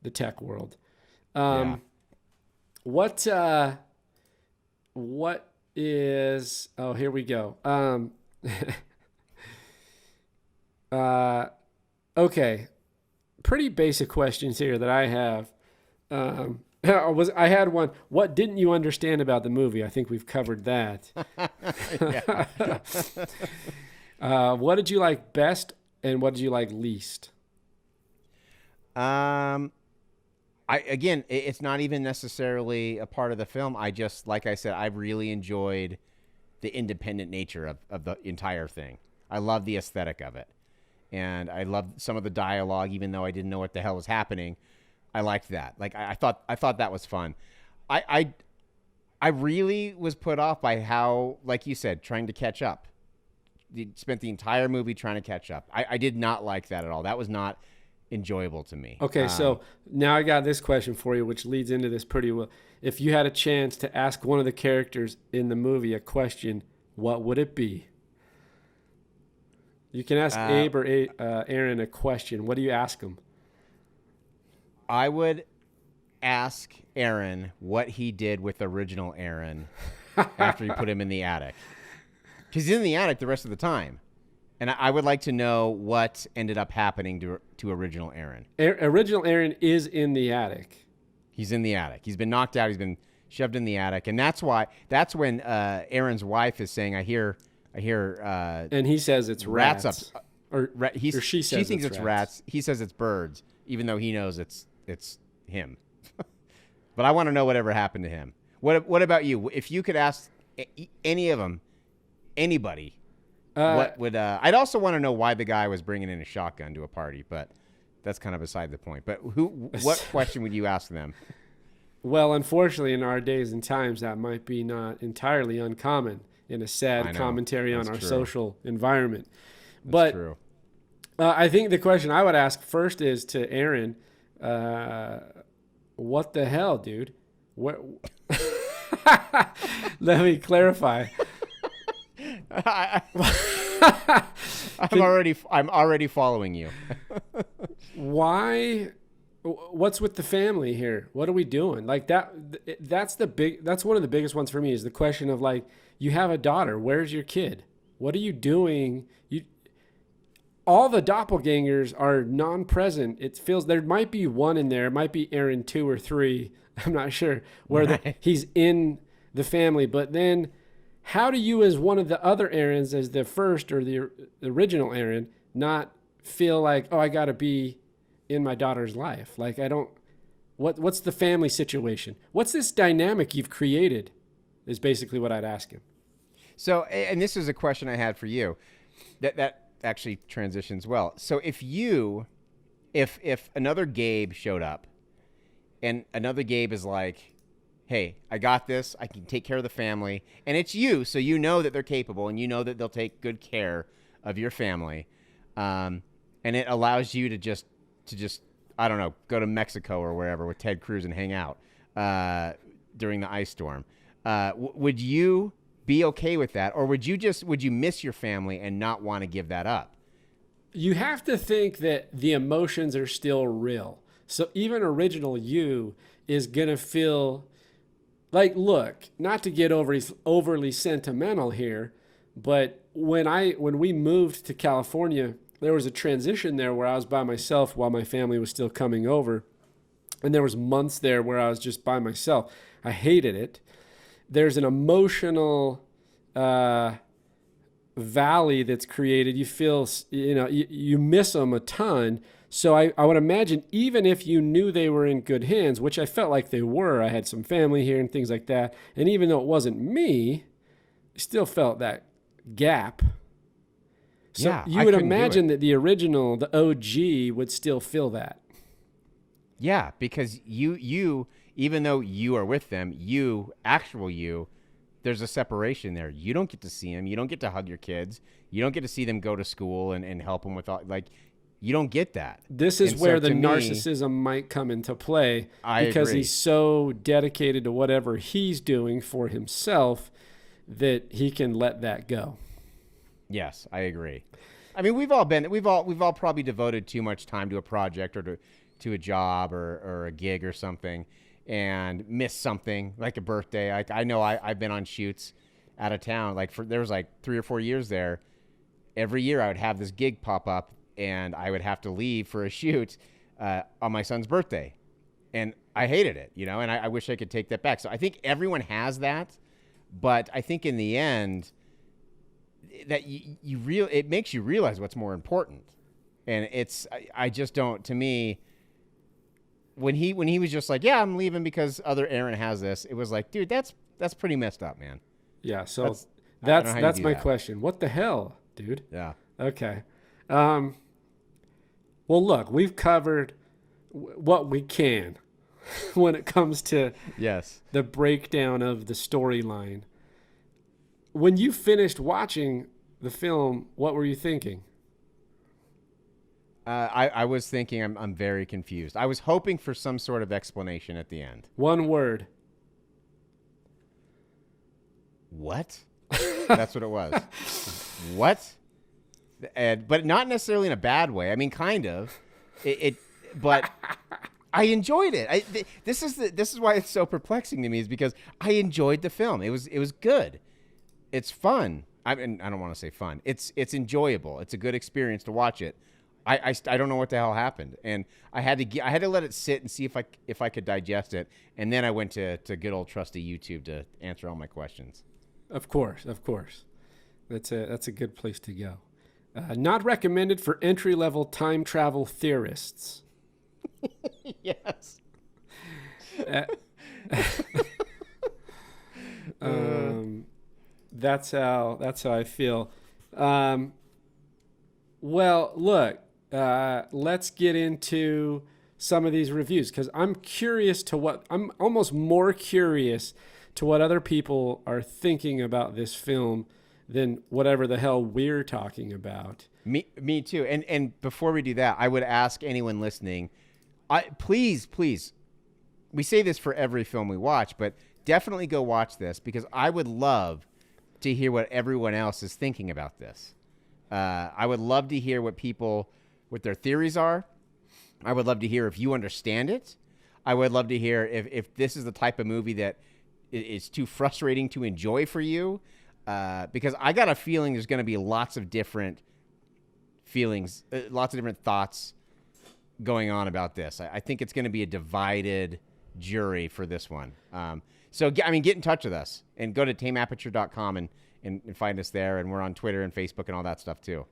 [SPEAKER 5] the tech world. What is, oh, here we go. Okay. Pretty basic questions here that I have. I had one. What didn't you understand about the movie? I think we've covered that. What did you like best and what did you like least?
[SPEAKER 6] It's not even necessarily a part of the film. I just, like I said, I really enjoyed the independent nature of the entire thing. I love the aesthetic of it. And I loved some of the dialogue, even though I didn't know what the hell was happening. I liked that. Like I thought that was fun. I really was put off by how, like you said, trying to catch up. You spent the entire movie trying to catch up. I did not like that at all. That was not enjoyable to me.
[SPEAKER 5] Okay, so now I got this question for you, which leads into this pretty well. If you had a chance to ask one of the characters in the movie a question, what would it be? You can ask Abe or Aaron a question. What do you ask them?
[SPEAKER 6] I would ask Aaron what he did with original Aaron after he put him in the attic. Because he's in the attic the rest of the time. And I would like to know what ended up happening to original Aaron.
[SPEAKER 5] Original Aaron is in the attic.
[SPEAKER 6] He's in the attic. He's been knocked out. He's been shoved in the attic. And that's when Aaron's wife is saying, I hear
[SPEAKER 5] and he says it's rats.
[SPEAKER 6] Up.
[SPEAKER 5] Or she says
[SPEAKER 6] she thinks it's rats. He says it's birds, even though he knows it's him. But I want to know whatever happened to him. What about you? If you could ask any of them, anybody, what would? I'd also want to know why the guy was bringing in a shotgun to a party, but that's kind of beside the point. But what question would you ask them?
[SPEAKER 5] Well, unfortunately, in our days and times, that might be not entirely uncommon in a sad commentary on our social environment.
[SPEAKER 6] That's true.
[SPEAKER 5] I think the question I would ask first is to Aaron, what the hell, dude? What? Let me clarify.
[SPEAKER 6] I'm already following you.
[SPEAKER 5] Why? What's with the family here? What are we doing? Like that's one of the biggest ones for me is the question of like, you have a daughter. Where's your kid? What are you doing? All the doppelgangers are non-present. It feels there might be one in there. It might be Aaron 2 or 3. I'm not sure where he's in the family. But then how do you as one of the other Aarons, as the first or the original Aaron, not feel like, oh, I got to be in my daughter's life? Like what's the family situation? What's this dynamic you've created is basically what I'd ask him.
[SPEAKER 6] So, and this is a question I had for you that actually transitions well. So if another Gabe showed up and another Gabe is like, hey, I got this, I can take care of the family, and it's you, so you know that they're capable and you know that they'll take good care of your family, and it allows you to just I don't know, go to Mexico or wherever with Ted Cruz and hang out during the ice storm. Would you be okay with that, or would you miss your family and not want to give that up?
[SPEAKER 5] You have to think that the emotions are still real. So even original you is going to feel like, look, not to get overly sentimental here, but when we moved to California, there was a transition there where I was by myself while my family was still coming over. And there was months there where I was just by myself. I hated it. There's an emotional valley that's created. You feel, you miss them a ton. So I would imagine even if you knew they were in good hands, which I felt like they were, I had some family here and things like that. And even though it wasn't me, I still felt that gap. So
[SPEAKER 6] Yeah,
[SPEAKER 5] you
[SPEAKER 6] I
[SPEAKER 5] would
[SPEAKER 6] couldn't do
[SPEAKER 5] imagine
[SPEAKER 6] it.
[SPEAKER 5] that the original, the OG, would still feel that.
[SPEAKER 6] Yeah, because you, even though you are with them, actual you, there's a separation there. You don't get to see them. You don't get to hug your kids. You don't get to see them go to school and help them with all, like, you don't get that.
[SPEAKER 5] This is
[SPEAKER 6] And
[SPEAKER 5] where
[SPEAKER 6] so
[SPEAKER 5] the
[SPEAKER 6] to me,
[SPEAKER 5] narcissism might come into play because
[SPEAKER 6] agree.
[SPEAKER 5] he's so dedicated to whatever he's doing for himself that he can let that go.
[SPEAKER 6] Yes, I agree. I mean, we've all probably devoted too much time to a project or to a job or a gig or something and missed something like a birthday. Like I know I've been on shoots out of town. Like there was like 3 or 4 years there. Every year I would have this gig pop up and I would have to leave for a shoot on my son's birthday. And I hated it, and I wish I could take that back. So I think everyone has that, but I think in the end that it makes you realize what's more important. And I just don't, to me, when he was just like, yeah, I'm leaving because other Aaron has this, it was like, dude, that's pretty messed up, man.
[SPEAKER 5] Yeah, so
[SPEAKER 6] I don't know how you
[SPEAKER 5] that's
[SPEAKER 6] do
[SPEAKER 5] my
[SPEAKER 6] that.
[SPEAKER 5] question. What the hell, dude?
[SPEAKER 6] Yeah.
[SPEAKER 5] Okay. Well, look, we've covered what we can when it comes to
[SPEAKER 6] Yes.
[SPEAKER 5] the breakdown of the storyline. When you finished watching the film, what were you thinking?
[SPEAKER 6] I was thinking I'm very confused. I was hoping for some sort of explanation at the end.
[SPEAKER 5] One word.
[SPEAKER 6] What? That's what it was. What? But not necessarily in a bad way. I mean, kind of. But I enjoyed it. This is why it's so perplexing to me, is because I enjoyed the film. It was good. It's fun. I don't want to say fun. It's enjoyable. It's a good experience to watch it. I don't know what the hell happened, and I had to let it sit and see if I could digest it, and then I went to good old trusty YouTube to answer all my questions.
[SPEAKER 5] Of course. That's a good place to go. Not recommended for entry-level time travel theorists.
[SPEAKER 6] Yes.
[SPEAKER 5] That's how I feel. Well, look, let's get into some of these reviews because I'm almost more curious to what other people are thinking about this film than whatever the hell we're talking about.
[SPEAKER 6] Me too. And before we do that, I would ask anyone listening, please, we say this for every film we watch, but definitely go watch this because I would love to hear what everyone else is thinking about this. I would love to hear what their theories are. I would love to hear if you understand it. I would love to hear if this is the type of movie that is too frustrating to enjoy for you. Because I got a feeling there's going to be lots of different feelings, lots of different thoughts going on about this. I think it's going to be a divided jury for this one. So get in touch with us and go to tameaperture.com and find us there. And we're on Twitter and Facebook and all that stuff too.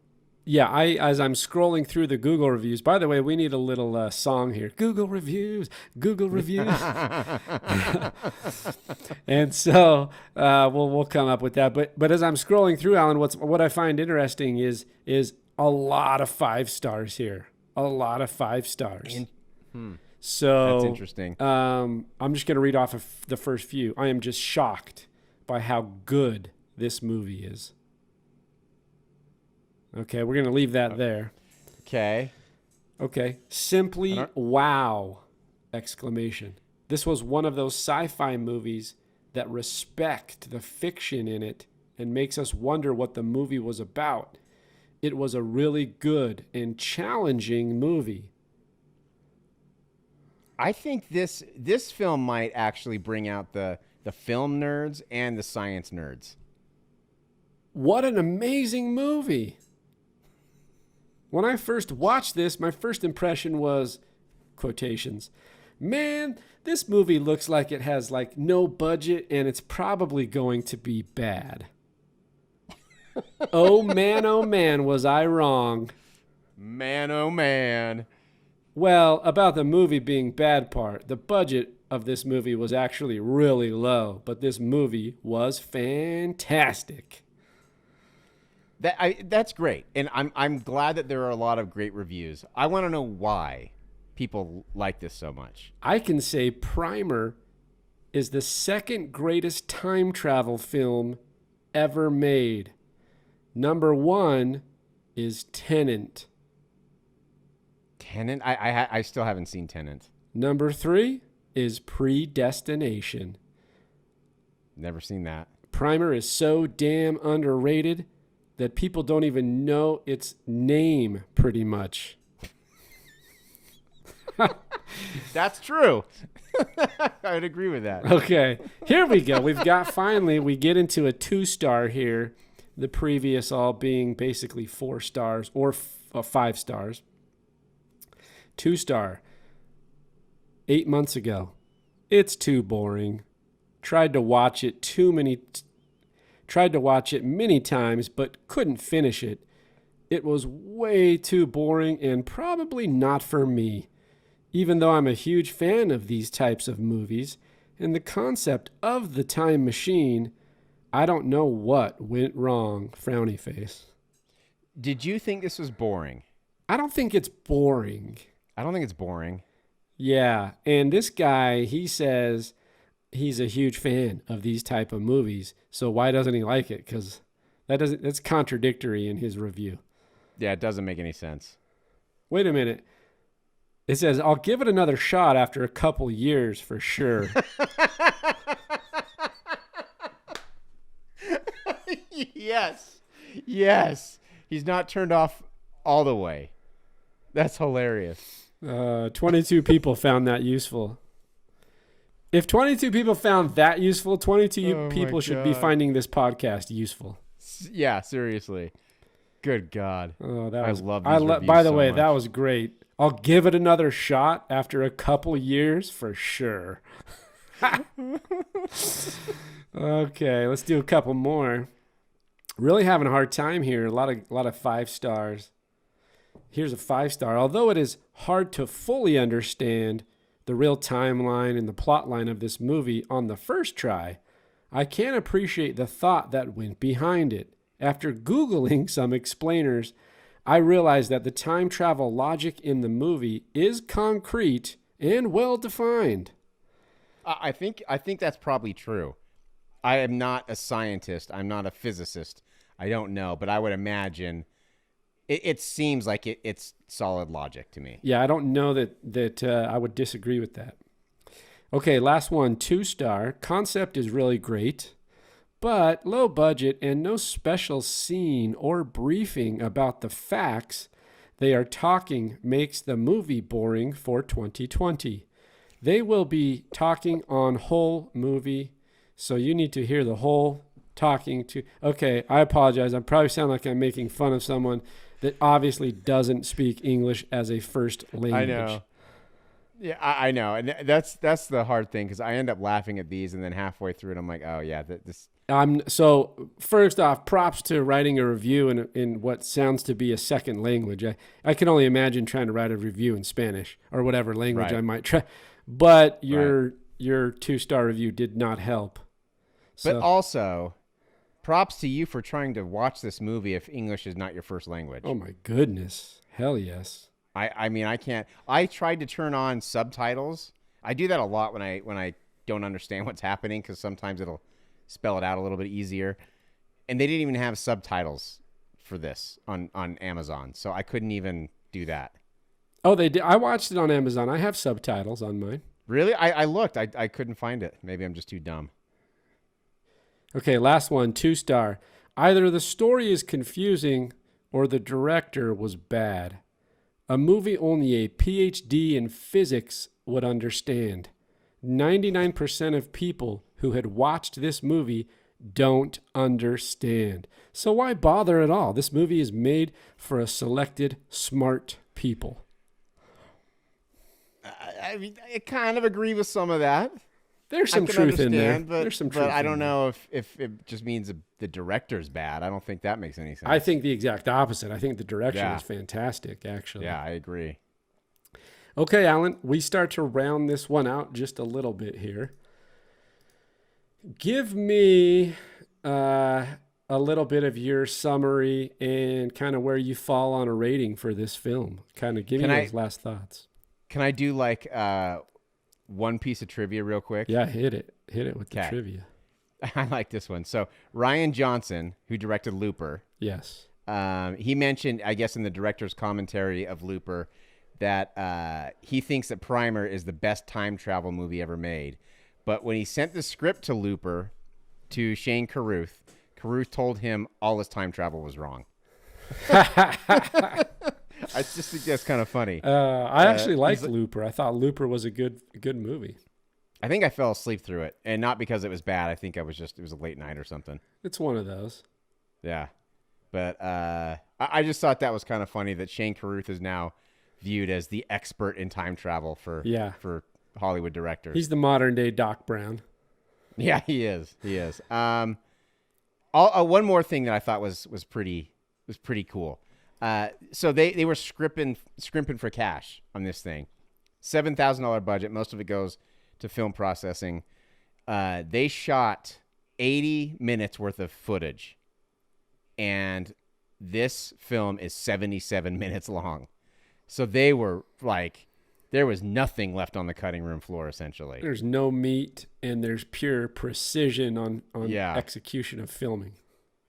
[SPEAKER 5] Yeah, as I'm scrolling through the Google reviews, by the way, we need a little song here. Google reviews. And so we'll come up with that. But as I'm scrolling through, Alan, what I find interesting is a lot of 5 stars here. A lot of 5 stars. So
[SPEAKER 6] That's interesting.
[SPEAKER 5] I'm just going to read off of the first few. I am just shocked by how good this movie is. Okay, we're going to leave that there.
[SPEAKER 6] Okay.
[SPEAKER 5] Simply wow! Exclamation. This was one of those sci-fi movies that respect the fiction in it and makes us wonder what the movie was about. It was a really good and challenging movie.
[SPEAKER 6] I think this film might actually bring out the film nerds and the science nerds.
[SPEAKER 5] What an amazing movie! When I first watched this, my first impression was, quotations, man, this movie looks like it has no budget and it's probably going to be bad. Oh man, was I wrong.
[SPEAKER 6] Man, oh man.
[SPEAKER 5] Well, about the movie being bad part, the budget of this movie was actually really low, but this movie was fantastic.
[SPEAKER 6] That's great, and I'm glad that there are a lot of great reviews. I want to know why people like this so much.
[SPEAKER 5] I can say Primer is the second greatest time travel film ever made. Number one is Tenet.
[SPEAKER 6] Tenet? I still haven't seen Tenet.
[SPEAKER 5] Number three is Predestination.
[SPEAKER 6] Never seen that.
[SPEAKER 5] Primer is so damn underrated that people don't even know its name, pretty much.
[SPEAKER 6] That's true. I would agree with that.
[SPEAKER 5] Okay, here we go. We get into a 2-star here. The previous all being basically 4 stars or 5 stars. 2-star. 8 months ago. It's too boring. Tried to watch it many times, but couldn't finish it. It was way too boring and probably not for me. Even though I'm a huge fan of these types of movies and the concept of the time machine, I don't know what went wrong. Frowny face.
[SPEAKER 6] Did you think this was boring?
[SPEAKER 5] I don't think it's boring.
[SPEAKER 6] I don't think it's boring.
[SPEAKER 5] Yeah, and this guy, he says he's a huge fan of these type of movies. So why doesn't he like it? Because that's contradictory in his review.
[SPEAKER 6] Yeah, it doesn't make any sense.
[SPEAKER 5] Wait a minute. It says, I'll give it another shot after a couple years for sure.
[SPEAKER 6] Yes. He's not turned off all the way. That's hilarious.
[SPEAKER 5] 22 people found that useful. If 22 people found that useful, 22 people should be finding this podcast useful.
[SPEAKER 6] Yeah, seriously. Good God.
[SPEAKER 5] Oh,
[SPEAKER 6] I love these reviews
[SPEAKER 5] by the
[SPEAKER 6] so
[SPEAKER 5] way,
[SPEAKER 6] much.
[SPEAKER 5] that was great. I'll give it another shot after a couple years for sure. Okay, let's do a couple more. Really having a hard time here. A lot of 5 stars. Here's a 5-star. Although it is hard to fully understand the real timeline and the plot line of this movie on the first try, I can appreciate the thought that went behind it. After Googling some explainers, I realized that the time travel logic in the movie is concrete and well defined.
[SPEAKER 6] I think that's probably true. I am not a scientist. I'm not a physicist. I don't know, but I would imagine it seems like it's solid logic to me.
[SPEAKER 5] Yeah, I don't know that I would disagree with that. Okay, last one, 2-star. Concept is really great, but low budget and no special scene or briefing about the facts they are talking makes the movie boring for 2020. They will be talking on whole movie, so you need to hear the whole talking to... Okay, I apologize. I probably sound like I'm making fun of someone that obviously doesn't speak English as a first language.
[SPEAKER 6] I know. Yeah, I know. And that's the hard thing, because I end up laughing at these, and then halfway through it, I'm like, oh, yeah, this...
[SPEAKER 5] So first off, props to writing a review in what sounds to be a second language. I can only imagine trying to write a review in Spanish or whatever language
[SPEAKER 6] Right.
[SPEAKER 5] I might try. But your 2-star review did not help.
[SPEAKER 6] But also, props to you for trying to watch this movie if English is not your first language.
[SPEAKER 5] Oh my goodness. Hell yes.
[SPEAKER 6] I mean, I can't. I tried to turn on subtitles. I do that a lot when I don't understand what's happening, because sometimes it'll spell it out a little bit easier. And they didn't even have subtitles for this on Amazon, so I couldn't even do that.
[SPEAKER 5] Oh, they did. I watched it on Amazon. I have subtitles on mine.
[SPEAKER 6] Really? I looked. I couldn't find it. Maybe I'm just too dumb.
[SPEAKER 5] Okay, last one, 2-star. Either the story is confusing or the director was bad. A movie only a PhD in physics would understand. 99% of people who had watched this movie don't understand. So why bother at all? This movie is made for a selected smart people.
[SPEAKER 6] I mean, I kind of agree with some of that.
[SPEAKER 5] There's some
[SPEAKER 6] I can
[SPEAKER 5] truth in there.
[SPEAKER 6] understand, but,
[SPEAKER 5] There's some truth
[SPEAKER 6] but I
[SPEAKER 5] in
[SPEAKER 6] don't
[SPEAKER 5] there.
[SPEAKER 6] know if it just means the director's bad. I don't think that makes any sense.
[SPEAKER 5] I think the exact opposite. I think the direction
[SPEAKER 6] Yeah.
[SPEAKER 5] is fantastic, actually.
[SPEAKER 6] Yeah, I agree.
[SPEAKER 5] Okay, Alan, we start to round this one out just a little bit here. Give me a little bit of your summary and kind of where you fall on a rating for this film. Kind of give me those last thoughts.
[SPEAKER 6] Can I do like one piece of trivia real quick?
[SPEAKER 5] Yeah, hit it with the trivia.
[SPEAKER 6] I like this one. So Ryan Johnson, who directed Looper,
[SPEAKER 5] yes,
[SPEAKER 6] he mentioned, I guess, in the director's commentary of Looper, that he thinks that Primer is the best time travel movie ever made. But when he sent the script to Looper to Shane Carruth, Carruth told him all his time travel was wrong. I just think that's kind of funny.
[SPEAKER 5] I actually liked Looper. I thought Looper was a good movie.
[SPEAKER 6] I think I fell asleep through it, and not because it was bad. I think it was a late night or something.
[SPEAKER 5] It's one of those.
[SPEAKER 6] Yeah. But I just thought that was kind of funny that Shane Carruth is now viewed as the expert in time travel for Hollywood directors.
[SPEAKER 5] He's the modern day Doc Brown.
[SPEAKER 6] Yeah, he is. One more thing that I thought was pretty cool. So they were scrimping for cash on this thing. $7,000 budget. Most of it goes to film processing. They shot 80 minutes worth of footage, and this film is 77 minutes long. So they were like, there was nothing left on the cutting room floor, essentially.
[SPEAKER 5] There's no meat, and there's pure precision on execution of filming.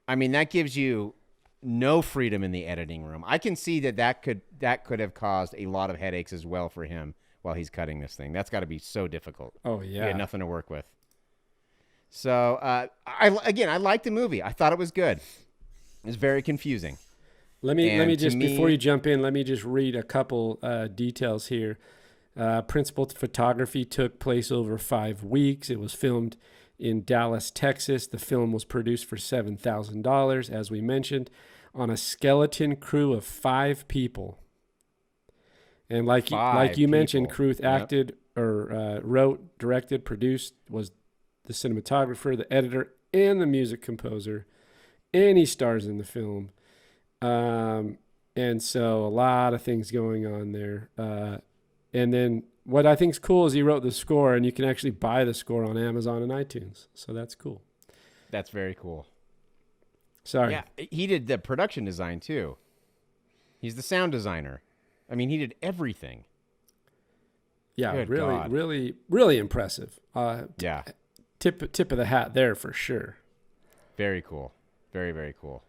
[SPEAKER 6] I mean, that gives you no freedom in the editing room. I can see that could have caused a lot of headaches as well for him while he's cutting this thing. That's got to be so difficult.
[SPEAKER 5] Oh, yeah.
[SPEAKER 6] He had nothing to work with. So, I liked the movie. I thought it was good. It was very confusing.
[SPEAKER 5] Let me just, before you jump in, let me just read a couple details here. Principal photography took place over 5 weeks. It was filmed in Dallas, Texas. The film was produced for $7,000, as we mentioned, on a skeleton crew of 5 people. And like you mentioned, Carruth acted or wrote, directed, produced, was the cinematographer, the editor, and the music composer. And he stars in the film. And so a lot of things going on there. And then what I think is cool is he wrote the score, and you can actually buy the score on Amazon and iTunes. So that's cool.
[SPEAKER 6] That's very cool.
[SPEAKER 5] Sorry.
[SPEAKER 6] Yeah, he did the production design too. He's the sound designer. I mean, he did everything.
[SPEAKER 5] Yeah,
[SPEAKER 6] Good
[SPEAKER 5] really,
[SPEAKER 6] God.
[SPEAKER 5] really, really impressive.
[SPEAKER 6] Yeah.
[SPEAKER 5] Tip of the hat there for sure.
[SPEAKER 6] Very cool. Very, very cool.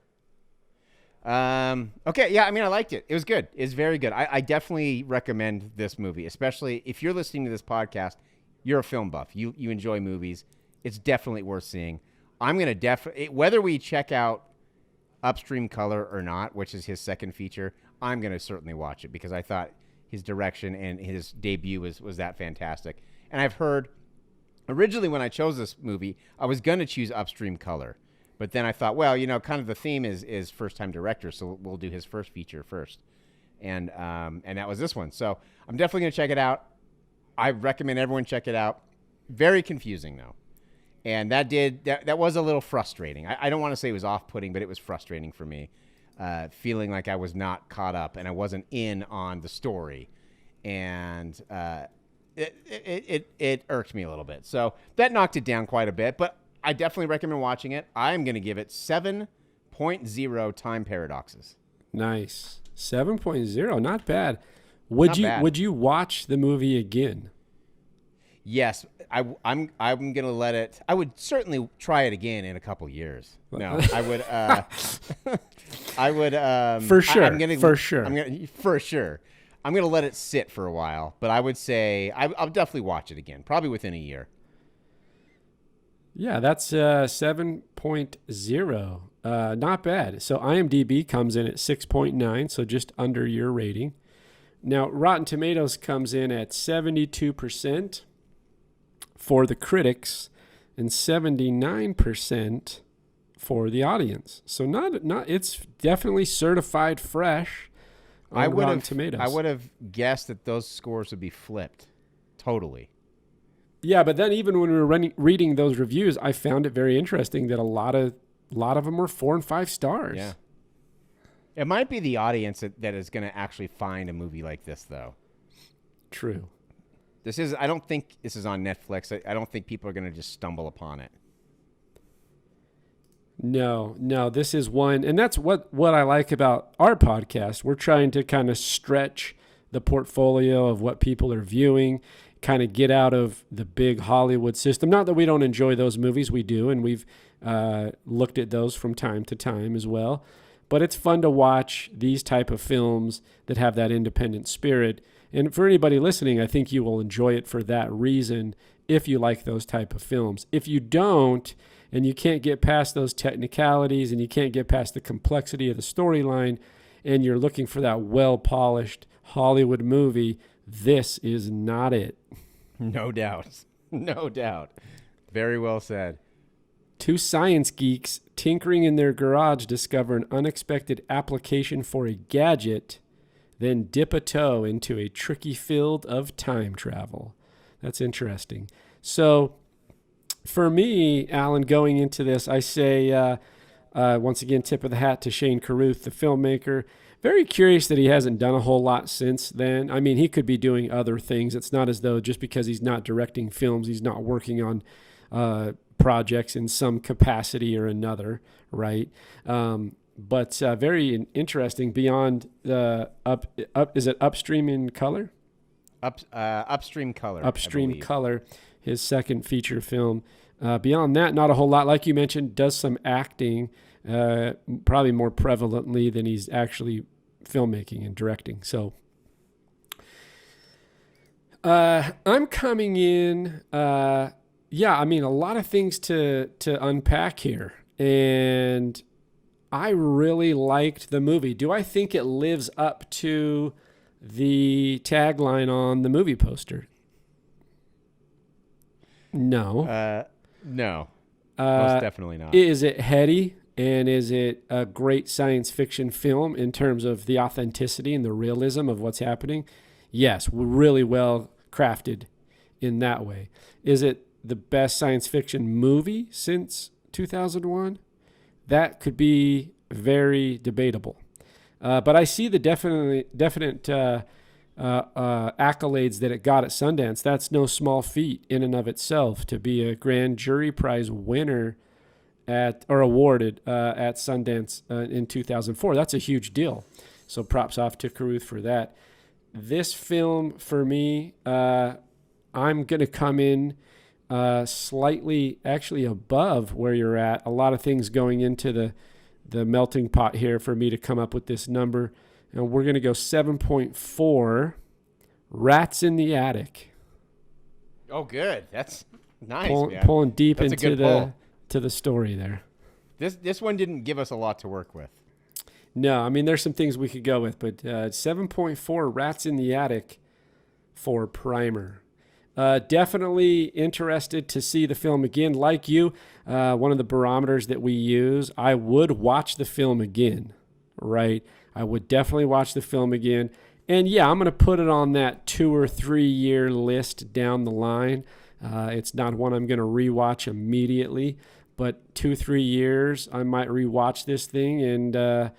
[SPEAKER 6] Okay, yeah, I mean, I liked it. It was good. It's very good. I definitely recommend this movie, especially if you're listening to this podcast, you're a film buff. You enjoy movies. It's definitely worth seeing. I'm going to whether we check out Upstream Color or not, which is his second feature, I'm going to certainly watch it because I thought his direction and his debut was that fantastic. And I've heard, originally when I chose this movie, I was going to choose Upstream Color. But then I thought, well, kind of the theme is first-time director, so we'll do his first feature first. And that was this one. So I'm definitely going to check it out. I recommend everyone check it out. Very confusing, though. And that was a little frustrating. I don't want to say it was off-putting, but it was frustrating for me, feeling like I was not caught up and I wasn't in on the story. And it irked me a little bit. So that knocked it down quite a bit, but I definitely recommend watching it. I'm going to give it 7.0 time paradoxes.
[SPEAKER 5] Nice. 7.0, not bad. Would you watch the movie again?
[SPEAKER 6] Yes, I'm going to let it. I would certainly try it again in a couple years. No, I would. I would.
[SPEAKER 5] For sure. For sure.
[SPEAKER 6] I'm going to let it sit for a while, but I would say I'll definitely watch it again, probably within a year.
[SPEAKER 5] Yeah, that's 7.0. Not bad. So IMDb comes in at 6.9, so just under your rating. Now, Rotten Tomatoes comes in at 72% for the critics and 79% for the audience. So not it's definitely certified fresh on Rotten Tomatoes.
[SPEAKER 6] I would have guessed that those scores would be flipped. Totally.
[SPEAKER 5] Yeah, but then even when we were reading those reviews, I found it very interesting that a lot of them were 4 and 5 stars.
[SPEAKER 6] Yeah. It might be the audience that is going to actually find a movie like this, though.
[SPEAKER 5] True.
[SPEAKER 6] I don't think this is on Netflix. I don't think people are going to just stumble upon it.
[SPEAKER 5] No, this is one, and that's what I like about our podcast. We're trying to kind of stretch the portfolio of what people are viewing, kind of get out of the big Hollywood system. Not that we don't enjoy those movies, we do, and we've looked at those from time to time as well. But it's fun to watch these type of films that have that independent spirit. And for anybody listening, I think you will enjoy it for that reason if you like those type of films. If you don't, and you can't get past those technicalities and you can't get past the complexity of the storyline, and you're looking for that well-polished Hollywood movie, this is not it.
[SPEAKER 6] No doubt. No doubt. Very well said.
[SPEAKER 5] Two science geeks tinkering in their garage discover an unexpected application for a gadget, then dip a toe into a tricky field of time travel. That's interesting. So for me, Alan, going into this, I say, once again, tip of the hat to Shane Carruth, the filmmaker. Very curious that he hasn't done a whole lot since then. I mean, he could be doing other things. It's not as though just because he's not directing films, he's not working on projects in some capacity or another, right? But very interesting. Beyond the is it Upstream in Color?
[SPEAKER 6] Upstream Color.
[SPEAKER 5] Upstream Color, his second feature film. Beyond that, not a whole lot. Like you mentioned, does some acting, probably more prevalently than he's actually filmmaking and directing. So I'm coming in. Yeah, I mean, a lot of things to unpack here. And I really liked the movie. Do I think it lives up to the tagline on the movie poster? No.
[SPEAKER 6] No. Most definitely not.
[SPEAKER 5] Is it heady? And is it a great science fiction film in terms of the authenticity and the realism of what's happening? Yes, really well crafted in that way. Is it the best science fiction movie since 2001? That could be very debatable. But I see the definite accolades that it got at Sundance. That's no small feat in and of itself to be a grand jury prize winner awarded at Sundance in 2004. That's a huge deal. So props off to Carruth for that. This film, for me, I'm going to come in slightly actually above where you're at. A lot of things going into the melting pot here for me to come up with this number. And we're going to go 7.4 Rats in the Attic.
[SPEAKER 6] Oh, good. That's nice, man.
[SPEAKER 5] Pulling deep
[SPEAKER 6] That's
[SPEAKER 5] into the story there.
[SPEAKER 6] This one didn't give us a lot to work with.
[SPEAKER 5] No, I mean, there's some things we could go with, but 7.4 Rats in the Attic for Primer. Definitely interested to see the film again. Like you, one of the barometers that we use, I would watch the film again, right? I would definitely watch the film again. And yeah, I'm going to put it on that 2 or 3 year list down the line. It's not one I'm going to rewatch immediately, but 2-3 years, I might rewatch this thing, and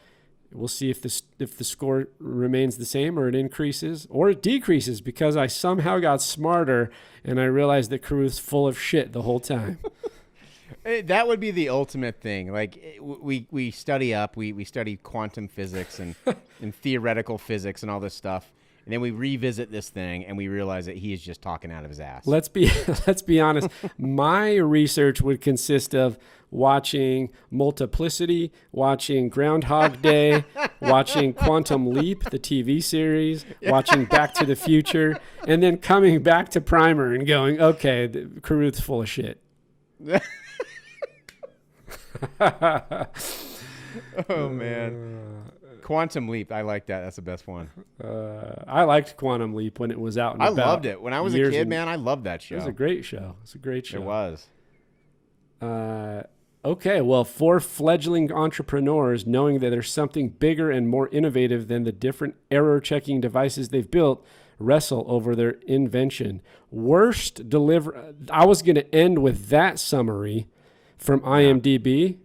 [SPEAKER 5] we'll see if the score remains the same or it increases or it decreases because I somehow got smarter and I realized that Carruth's full of shit the whole time.
[SPEAKER 6] That would be the ultimate thing. Like we study up, we study quantum physics and theoretical physics and all this stuff. And then we revisit this thing and we realize that he is just talking out of his ass.
[SPEAKER 5] Let's be honest. My research would consist of watching Multiplicity, watching Groundhog Day, watching Quantum Leap, the TV series, watching Back to the Future, and then coming back to Primer and going, okay, Carruth's full of shit.
[SPEAKER 6] Oh, man. Quantum Leap. I like that. That's the best one.
[SPEAKER 5] I liked Quantum Leap when it was out. And
[SPEAKER 6] I
[SPEAKER 5] about
[SPEAKER 6] loved it. When I was a kid, man, I loved that show.
[SPEAKER 5] It was a great show.
[SPEAKER 6] It was.
[SPEAKER 5] Okay, well, for fledgling entrepreneurs, knowing that there's something bigger and more innovative than the different error-checking devices they've built, wrestle over their invention. Worst deliver. I was going to end with that summary from IMDb.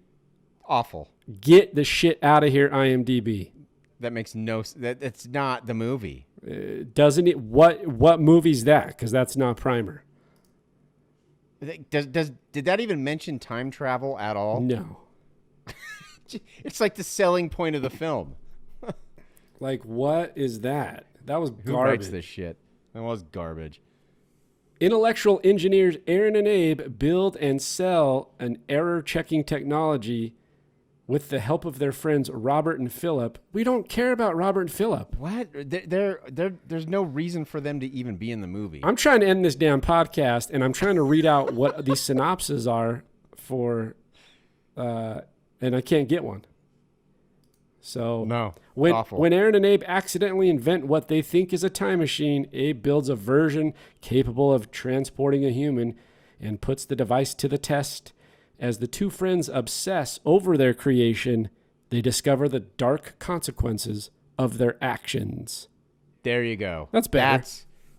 [SPEAKER 6] Awful.
[SPEAKER 5] Get the shit out of here, IMDb.
[SPEAKER 6] That makes that's not the movie.
[SPEAKER 5] Doesn't it? What movie's that? Because that's not Primer.
[SPEAKER 6] Did that even mention time travel at all?
[SPEAKER 5] No.
[SPEAKER 6] It's like the selling point of the film.
[SPEAKER 5] Like, what is that? That was
[SPEAKER 6] Who
[SPEAKER 5] garbage.
[SPEAKER 6] writes this shit? That was garbage.
[SPEAKER 5] Intellectual engineers Aaron and Abe build and sell an error-checking technology with the help of their friends Robert and Philip. We don't care about Robert and Philip.
[SPEAKER 6] What? There's no reason for them to even be in the movie.
[SPEAKER 5] I'm trying to end this damn podcast, and I'm trying to read out what these synopses are for, and I can't get one. So
[SPEAKER 6] No, awful.
[SPEAKER 5] when Aaron and Abe accidentally invent what they think is a time machine, Abe builds a version capable of transporting a human and puts the device to the test. As the two friends obsess over their creation, they discover the dark consequences of their actions.
[SPEAKER 6] There you go.
[SPEAKER 5] That's better.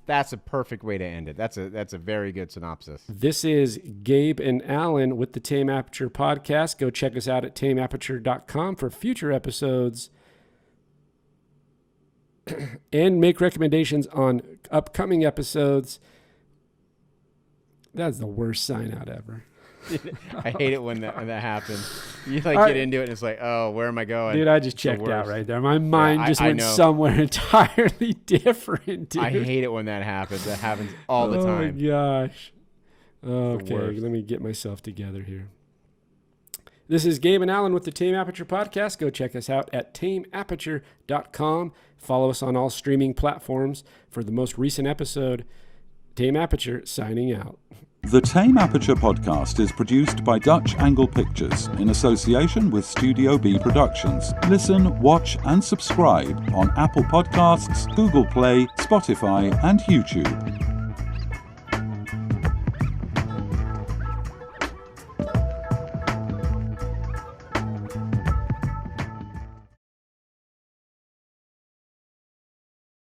[SPEAKER 6] That's a perfect way to end it. That's a very good synopsis.
[SPEAKER 5] This is Gabe and Alan with the Tame Aperture podcast. Go check us out at tameaperture.com for future episodes and make recommendations on upcoming episodes. That's the worst sign out ever.
[SPEAKER 6] I hate it when that happens. You get into it and it's like, oh, where am I going?
[SPEAKER 5] Dude, I just checked out right there. My mind just went somewhere entirely different, dude.
[SPEAKER 6] I hate it when that happens. That happens all the time.
[SPEAKER 5] Oh, my gosh. Okay,
[SPEAKER 6] worst.
[SPEAKER 5] let me get myself together here. This is Gabe and Alan with the Tame Aperture podcast. Go check us out at tameaperture.com. Follow us on all streaming platforms for the most recent episode. Tame Aperture signing out.
[SPEAKER 1] The Tame Aperture podcast is produced by Dutch Angle Pictures in association with Studio B Productions. Listen, watch, and subscribe on Apple Podcasts, Google Play, Spotify, and YouTube.